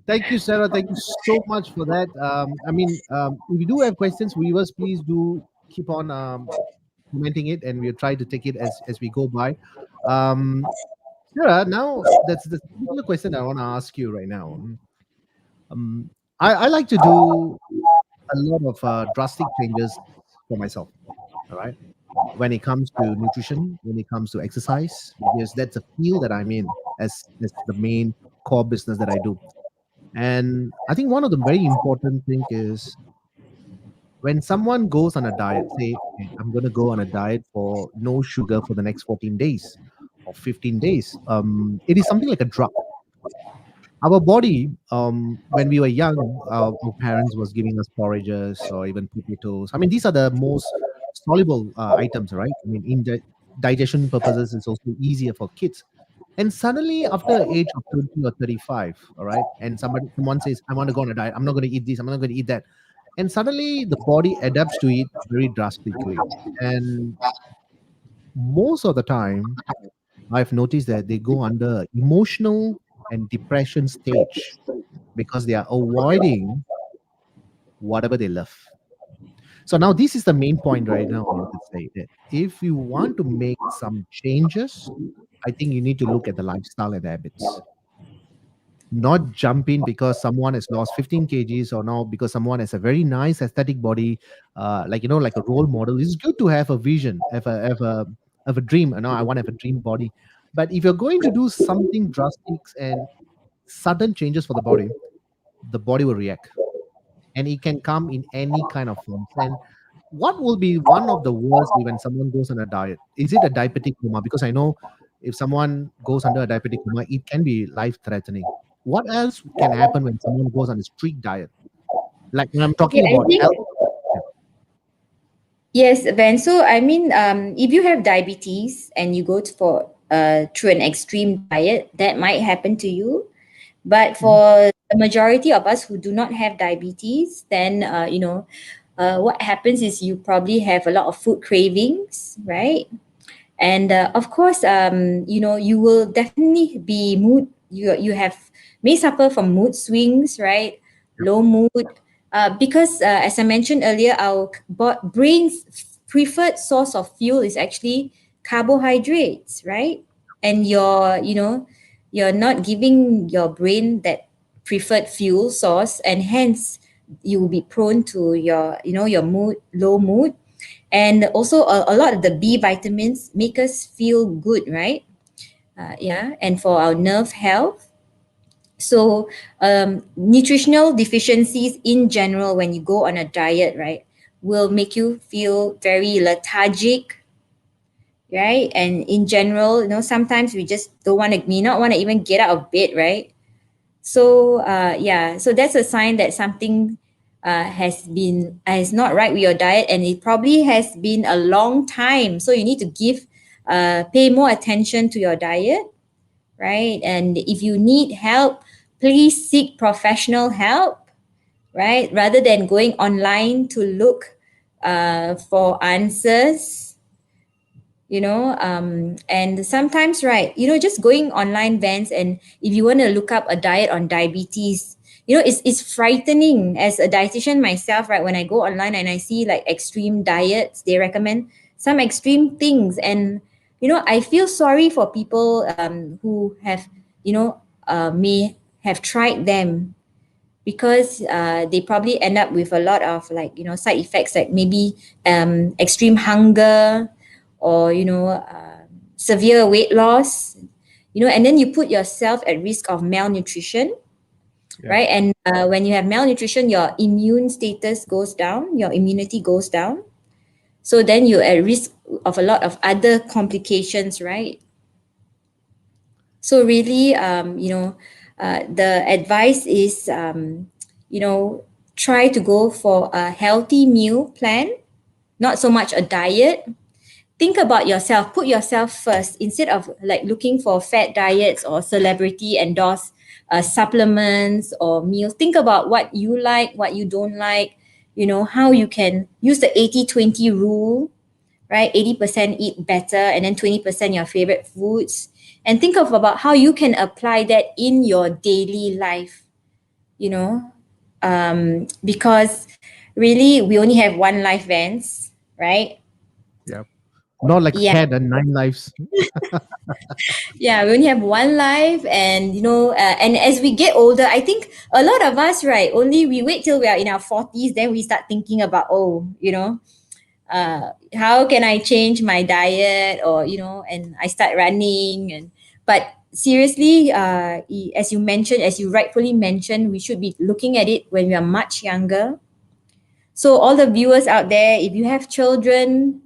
Thank you, Sarah. Thank you so much for that. If you do have questions, viewers, please do keep on commenting it, and we'll try to take it as we go by. Um, Sarah, now that's the particular question I want to ask you right now. Um, I like to do a lot of drastic changes for myself. All right, when it comes to nutrition, when it comes to exercise, because that's a field that I'm in as the main core business that I do. And I think one of the very important thing is when someone goes on a diet, say, okay, I'm going to go on a diet for no sugar for the next 14 days or 15 days. It is something like a drug. Our body, when we were young, our parents was giving us porridges or even potatoes. I mean, these are the most soluble items, right? I mean, in digestion purposes, it's also easier for kids. And suddenly, after the age of 20 or 35, all right, and someone says, I want to go on a diet, I'm not going to eat this, I'm not going to eat that. And suddenly the body adapts to it very drastically. And most of the time, I've noticed that they go under emotional and depression stage because they are avoiding whatever they love. So now this is the main point right now. I would say that if you want to make some changes, I think you need to look at the lifestyle and habits, not jump in because someone has lost 15 kgs or now because someone has a very nice aesthetic body, like a role model. It's good to have a vision, have a dream. I want to have a dream body. But if you're going to do something drastic and sudden changes for the body will react, and it can come in any kind of forms. And what will be one of the worst when someone goes on a diet? Is it a diabetic coma? Because I know if someone goes under a diabetic coma, it can be life threatening. What else can happen when someone goes on a strict diet? Like when I'm Okay, talking I about think health. Yeah, yes, Ben. So I mean, if you have diabetes and you go for through an extreme diet, that might happen to you. But mhm, for the majority of us who do not have diabetes, then what happens is you probably have a lot of food cravings, right? And of course, you will definitely be mood. You have may suffer from mood swings, right? yeah, Low mood, because as I mentioned earlier, our brain's preferred source of fuel is actually carbohydrates, right? And you're not giving your brain that preferred fuel source, and hence you will be prone to your mood, low mood. And also a lot of the B vitamins make us feel good, right? Yeah, and for our nerve health. So nutritional deficiencies in general when you go on a diet, right, will make you feel very lethargic, right? And in general, sometimes we just don't want to, may not want to even get out of bed, right? So yeah, so that's a sign that something has not right with your diet, and it probably has been a long time. So you need to pay more attention to your diet, right? And if you need help, please seek professional help, right? Rather than going online to look for answers, and sometimes, right, just going online, Vans, and if you want to look up a diet on diabetes, it's frightening as a dietitian myself, right? When I go online and I see like extreme diets, they recommend some extreme things, and I feel sorry for people who have may have tried them, because they probably end up with a lot of, like, side effects, like maybe extreme hunger, or severe weight loss, and then you put yourself at risk of malnutrition, yeah. right? And when you have malnutrition, your immune status goes down, your immunity goes down, so then you're at risk of a lot of other complications, right? So really, the advice is, you know, try to go for a healthy meal plan, not so much a diet. Think about yourself, put yourself first instead of like looking for fat diets or celebrity endorsed supplements or meals. Think about what you like, what you don't like, how you can use the 80-20 rule, right? 80% eat better, and then 20% your favorite foods. And think of about how you can apply that in your daily life, you know, because really we only have one life, Vance, right? Yeah. Not like a Yeah, cat and nine lives. yeah, we only have one life, and and as we get older, I think a lot of us, right, only we wait till we are in our 40s, then we start thinking about, oh, how can I change my diet, or and I start running. And but seriously, as you mentioned, as you rightfully mentioned, we should be looking at it when we are much younger. So all the viewers out there, if you have children,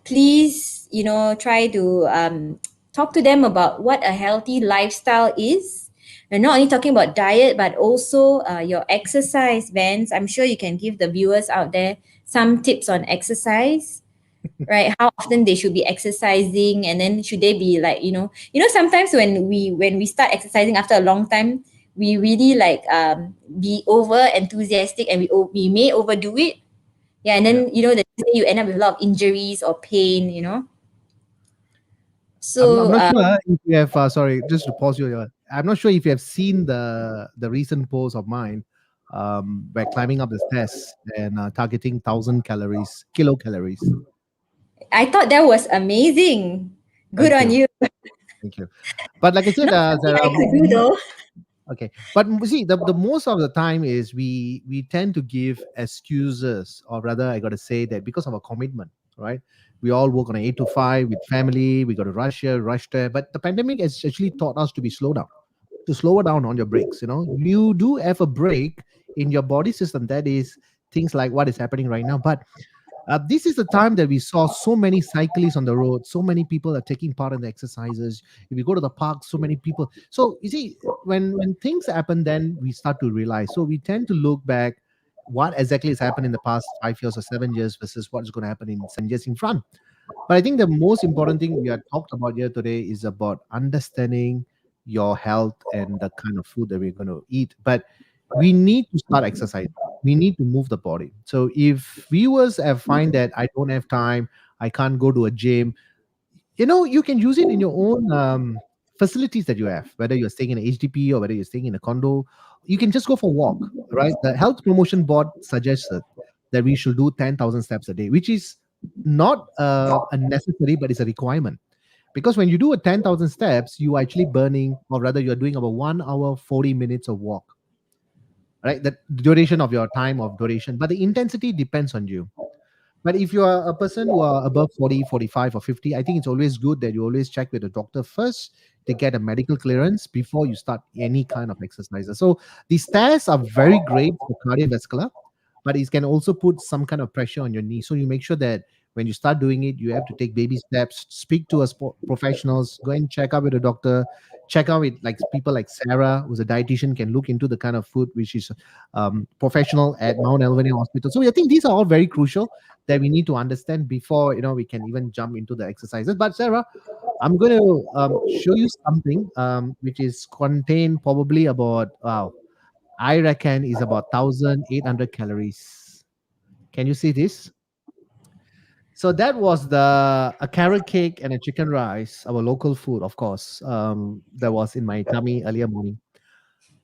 please, try to talk to them about what a healthy lifestyle is. And not only talking about diet, but also your exercise, Vance. I'm sure you can give the viewers out there some tips on exercise, right? How often they should be exercising, and then should they be like, sometimes when we start exercising after a long time, we really like be over enthusiastic, and we may overdo it. Yeah, and Yeah. then the next day you end up with a lot of injuries or pain. I'm So not sure if you have. Sorry, just to pause you. I'm not sure if you have seen the recent post of mine. By climbing up the stairs and targeting 1,000 calories, kilocalories. I thought that was amazing. Good Thank on you, you. thank you. But like I said, Not something Sarah, I could do though. okay, but see, the most of the time is we tend to give excuses, or rather, I got to say that because of our commitment, right? We all work on an 8 to 5 with family. We got to rush here, rush there. But the pandemic has actually taught us to be slow down, to slow down on your brakes. You do have a break in your body system. That is things like what is happening right now. But this is the time that we saw so many cyclists on the road. So many people are taking part in the exercises. If you go to the park, so many people. So you see, when things happen, then we start to realize. So we tend to look back what exactly has happened in the past 5 years or 7 years versus what is going to happen in 7 years in front. But I think the most important thing we are talked about here today is about understanding your health and the kind of food that we're going to eat. But we need to start exercising. We need to move the body. So if viewers have find that I don't have time, I can't go to a gym, you can use it in your own facilities that you have, whether you're staying in an HDP or whether you're staying in a condo. You can just go for a walk, right? The health promotion board suggested that we should do 10,000 steps a day, which is not a necessary, but it's a requirement. Because when you do a 10,000 steps, you are actually burning, or rather, you're doing about 1 hour, 40 minutes of walk, right? The duration of your time of duration, but the intensity depends on you. But if you are a person who are above 40, 45, or 50, I think it's always good that you always check with the doctor first to get a medical clearance before you start any kind of exercises. So these stairs are very great for cardiovascular, but it can also put some kind of pressure on your knee. So you make sure that when you start doing it, you have to take baby steps, speak to us professionals, go and check out with a doctor, check out with like people like Sarah, who's a dietitian, can look into the kind of food which is professional at Mount Alvernia Hospital. So I think these are all very crucial that we need to understand before we can even jump into the exercises. But Sarah, I'm going to show you something which is contained probably about wow, I reckon is about 1,800 calories. Can you see this? So that was a carrot cake and a chicken rice, our local food, of course. That was in my tummy earlier morning,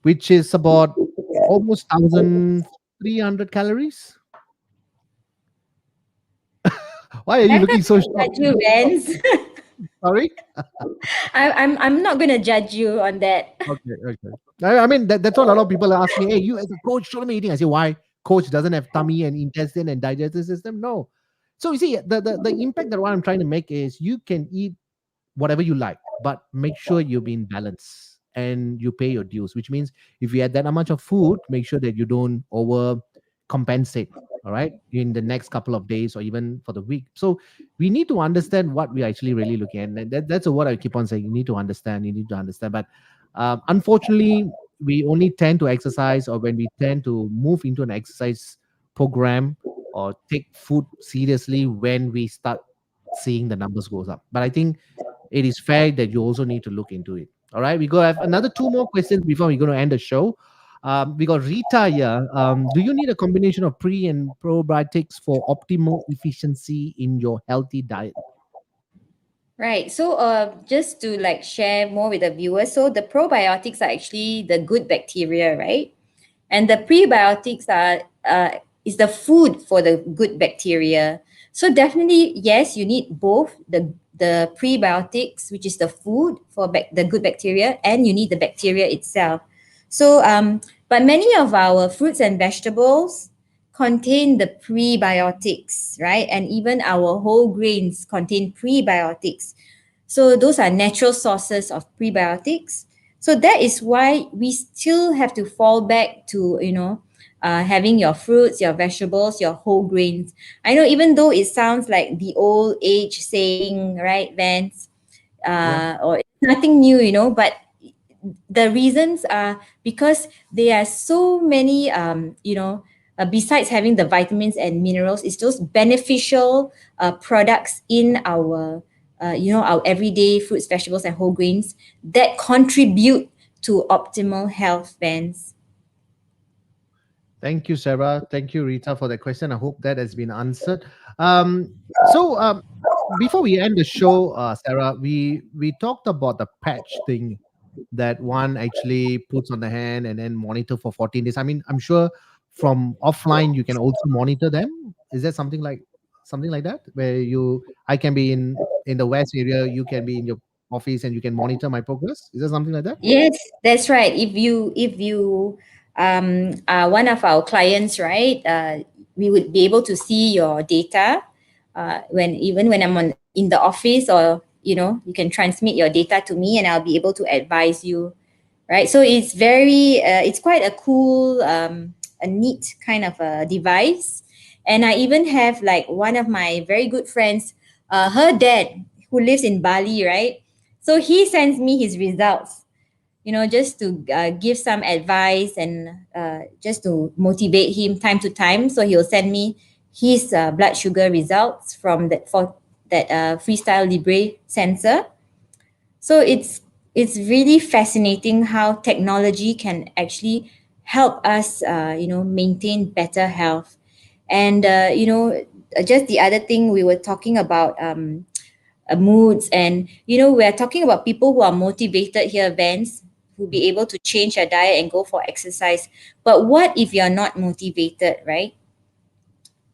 which is about almost 1,300 calories. Why are you I'm not looking so gonna shocked? judge you, Vance. Sorry. I'm not gonna judge you on that. Okay, okay. I mean, that's what a lot of people ask me. Hey, you as a coach, show me eating. I say, why? Coach doesn't have tummy and intestine and digestive system. No. So you see, the impact that what I'm trying to make is you can eat whatever you like, but make sure you're being balanced and you pay your dues, which means if you had that much of food, make sure that you don't over compensate, all right, in the next couple of days or even for the week. So we need to understand what we're actually really looking at. And that's what I keep on saying. You need to understand, you need to understand. But unfortunately, we only tend to exercise, or when we tend to move into an exercise program or take food seriously when we start seeing the numbers goes up. But I think it is fair that you also need to look into it. All right, we go have another two more questions before we're going to end the show. We got Rita here. Do you need a combination of pre and probiotics for optimal efficiency in your healthy diet? Right. So, just to like share more with the viewers, so the probiotics are actually the good bacteria, right? And the prebiotics are is the food for the good bacteria. So definitely, yes, you need both the prebiotics, which is the food for the good bacteria, and you need the bacteria itself. So, but many of our fruits and vegetables contain the prebiotics, right? And even our whole grains contain prebiotics. So those are natural sources of prebiotics. So that is why we still have to fall back to, having your fruits, your vegetables, your whole grains. I know, even though it sounds like the old age saying, right, Vance, Yeah. or it's nothing new, but the reasons are because there are so many, besides having the vitamins and minerals, it's those beneficial products in our everyday fruits, vegetables, and whole grains that contribute to optimal health, Vance. Thank you, Sarah. Thank you, Rita, for that question. I hope that has been answered. Um, so before we end the show, Sarah, we talked about the patch thing that one actually puts on the hand and then monitor for 14 days. I mean, I'm sure from offline you can also monitor them. Is there something like that where I can be in the west area, you can be in your office and you can monitor my progress? Is there something like that? Yes, that's right. If you are one of our clients, right, we would be able to see your data when even when I'm in the office, or you can transmit your data to me, and I'll be able to advise you, right? So it's quite a cool, a neat kind of a device. And I even have like one of my very good friends, her dad, who lives in Bali, right? So he sends me his results, just to give some advice, and just to motivate him time to time. So he'll send me his blood sugar results from that Freestyle Libre sensor. So it's really fascinating how technology can actually help us, maintain better health. And just the other thing we were talking about, moods, and we're talking about people who are motivated here, Vance, who be able to change their diet and go for exercise. But what if you're not motivated, right?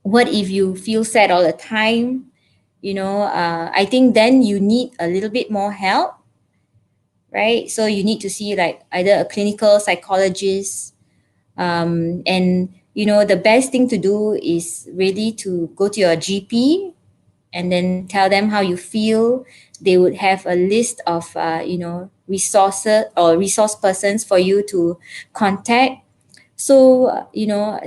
What if you feel sad all the time? I think then you need a little bit more help, right? So you need to see like either a clinical psychologist, and the best thing to do is really to go to your GP and then tell them how you feel. They would have a list of resources or resource persons for you to contact. So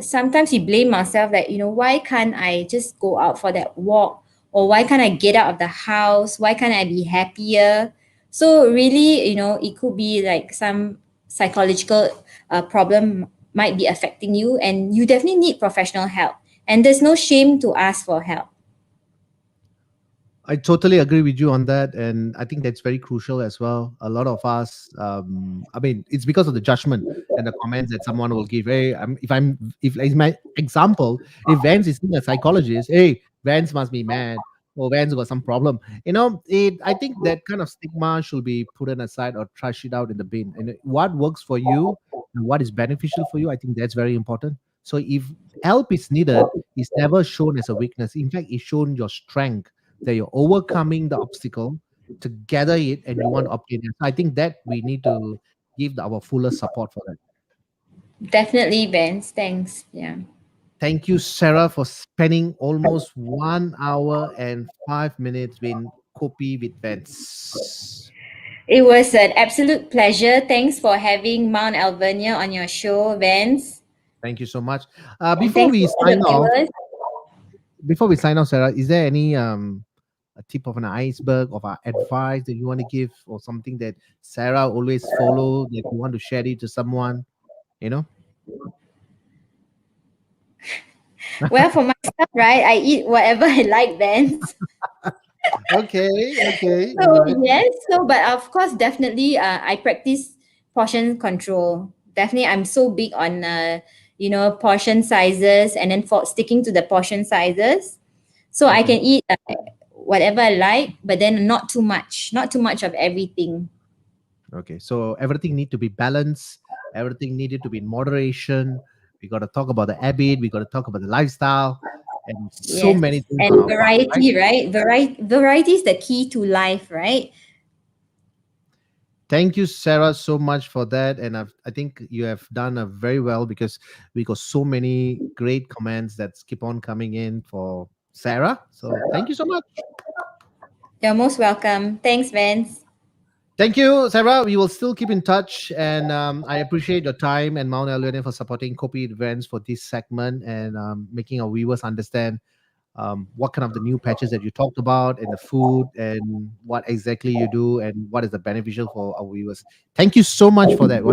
sometimes we blame ourselves that, why can't I just go out for that walk, or why can't I get out of the house, why can't I be happier? So really, it could be like some psychological problem might be affecting you, and you definitely need professional help, and there's no shame to ask for help. I totally agree with you on that, and I think that's very crucial as well. A lot of us, I mean, it's because of the judgment and the comments that someone will give. Hey, if like my example, if Vance is seeing a psychologist, hey, Vance must be mad, or Vance got some problem. I think that kind of stigma should be put aside or trash it out in the bin. And what works for you and what is beneficial for you, I think that's very important. So if help is needed, it's never shown as a weakness. In fact, it's shown your strength that you're overcoming the obstacle to gather it and you want to obtain it. So I think that we need to give our fullest support for that. Definitely, Vance. Thanks. Yeah. Thank you, Sarah, for spending almost 1 hour and 5 minutes with Kopi with Vans. It was an absolute pleasure. Thanks for having Mount Alvernia on your show, Vance. Thank you so much. And thanks to all the viewers. Before we sign off, Sarah, is there any a tip of an iceberg of our advice that you want to give, or something that Sarah always follow that you want to share it to someone? You know? Well, for myself, right, I eat whatever I like, Vance. Okay, okay, all So right. yes, but of course, definitely, I practice portion control. Definitely, I'm so big on portion sizes, and then for sticking to the portion sizes, so I can Okay. eat whatever I like, but then not too much of everything. Okay, so everything need to be balanced. Everything needed to be in moderation. We got to talk about the habit. We got to talk about the lifestyle, and so Yes. many things And on our part, right? variety, right? Variety is the key to life, right? Thank you, Sarah, so much for that. And I think you have done a very well because we got so many great comments that keep on coming in for Sarah. So thank you so much. You're most welcome. Thanks, Vance. Thank you, Sarah. We will still keep in touch, and I appreciate your time and Mount Elena for supporting Kopi Events for this segment and making our viewers understand what kind of the new patches that you talked about and the food and what exactly you do and what is the beneficial for our viewers. Thank you so much for that.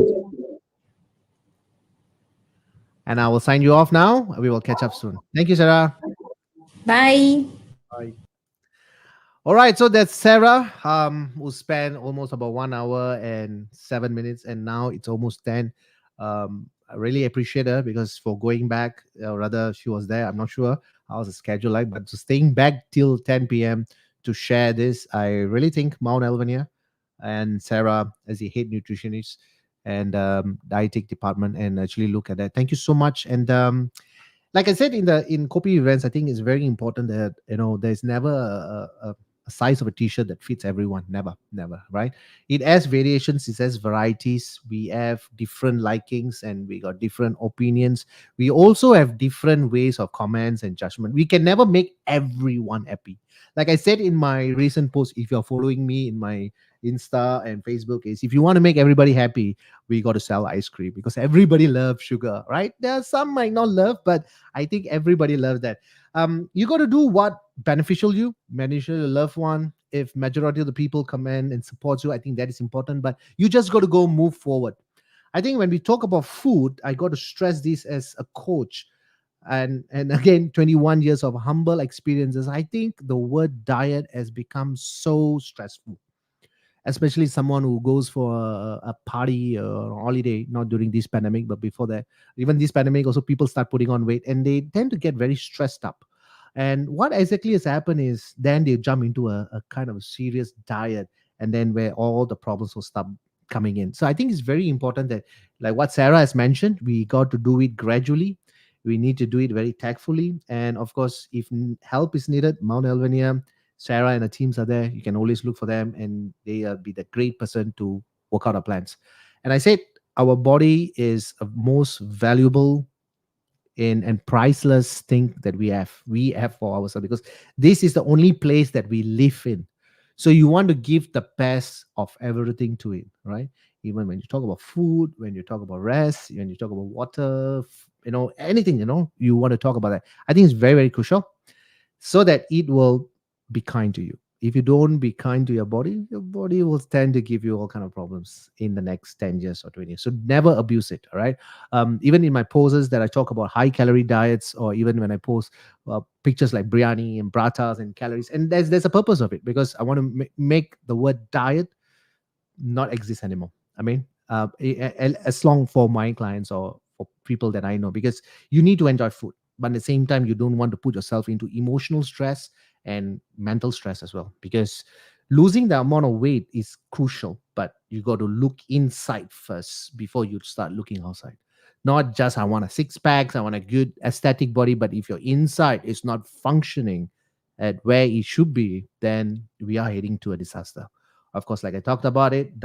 And I will sign you off now. We will catch up soon. Thank you, Sarah. Bye. Bye. All right, so that's Sarah, who spent almost about 1 hour and 7 minutes, and now it's almost 10. I really appreciate her because for going back, or rather, she was there. I'm not sure how's the schedule like, but to staying back till 10 p.m. to share this, I really think Mount Alvania and Sarah as the head nutritionist and dietetic department, and actually look at that. Thank you so much, and like I said in Kopi events, I think it's very important that there's never a size of a t-shirt that fits everyone. Never, never, right? It has variations, it has varieties. We have different likings and we got different opinions. We also have different ways of comments and judgment. We can never make everyone happy. Like I said in my recent post, if you're following me in my Insta and Facebook, is if you want to make everybody happy, we got to sell ice cream because everybody loves sugar, right? There are some might not love, but I think everybody loves that. You got to do what beneficial you, beneficial your loved one. If majority of the people come in and supports you, I think that is important. But you just got to go move forward. I think when we talk about food, I got to stress this as a coach, and again, 21 years of humble experiences. I think the word diet has become so stressful, especially someone who goes for a party or a holiday, not during this pandemic, but before that. Even this pandemic, also people start putting on weight and they tend to get very stressed up. And what exactly has happened is then they jump into a kind of a serious diet, and then where all the problems will start coming in. So I think it's very important that, like what Sarah has mentioned, we got to do it gradually. We need to do it very tactfully. And of course, if help is needed, Mount Alvania, Sarah and the teams are there. You can always look for them, and they be the great person to work out our plans. And I said, our body is a most valuable and priceless thing that we have for ourselves, because this is the only place that we live in. So you want to give the best of everything to it, right? Even when you talk about food, when you talk about rest, when you talk about water, anything, you want to talk about that. I think it's very, very crucial, so that it will be kind to you. If you don't be kind to your body will tend to give you all kind of problems in the next 10 years or 20 years. So never abuse it. All right. Even in my poses that I talk about high calorie diets, or even when I post pictures like biryani and bratas and calories, and there's a purpose of it, because I want to make the word diet not exist anymore. I mean, as long for my clients or for people that I know, because you need to enjoy food, but at the same time, you don't want to put yourself into emotional stress and mental stress as well. Because losing the amount of weight is crucial, but you got to look inside first before you start looking outside. Not just I want a six packs, I want a good aesthetic body, but if your inside is not functioning at where it should be, then we are heading to a disaster. Of course, like I talked about it,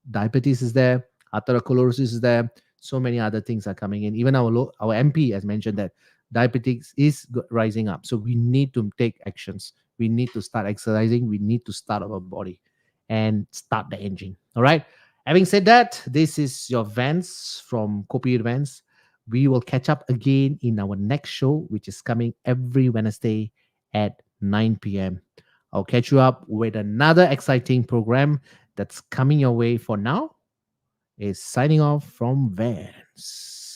diabetes is there, atherosclerosis is there, so many other things are coming in. Even our MP has mentioned that diabetes is rising up. So we need to take actions. We need to start exercising. We need to start our body and start the engine. All right. Having said that, this is your Vans from Kopi With Vans. We will catch up again in our next show, which is coming every Wednesday at 9 p.m. I'll catch you up with another exciting program that's coming your way. For now, is signing off from Vans.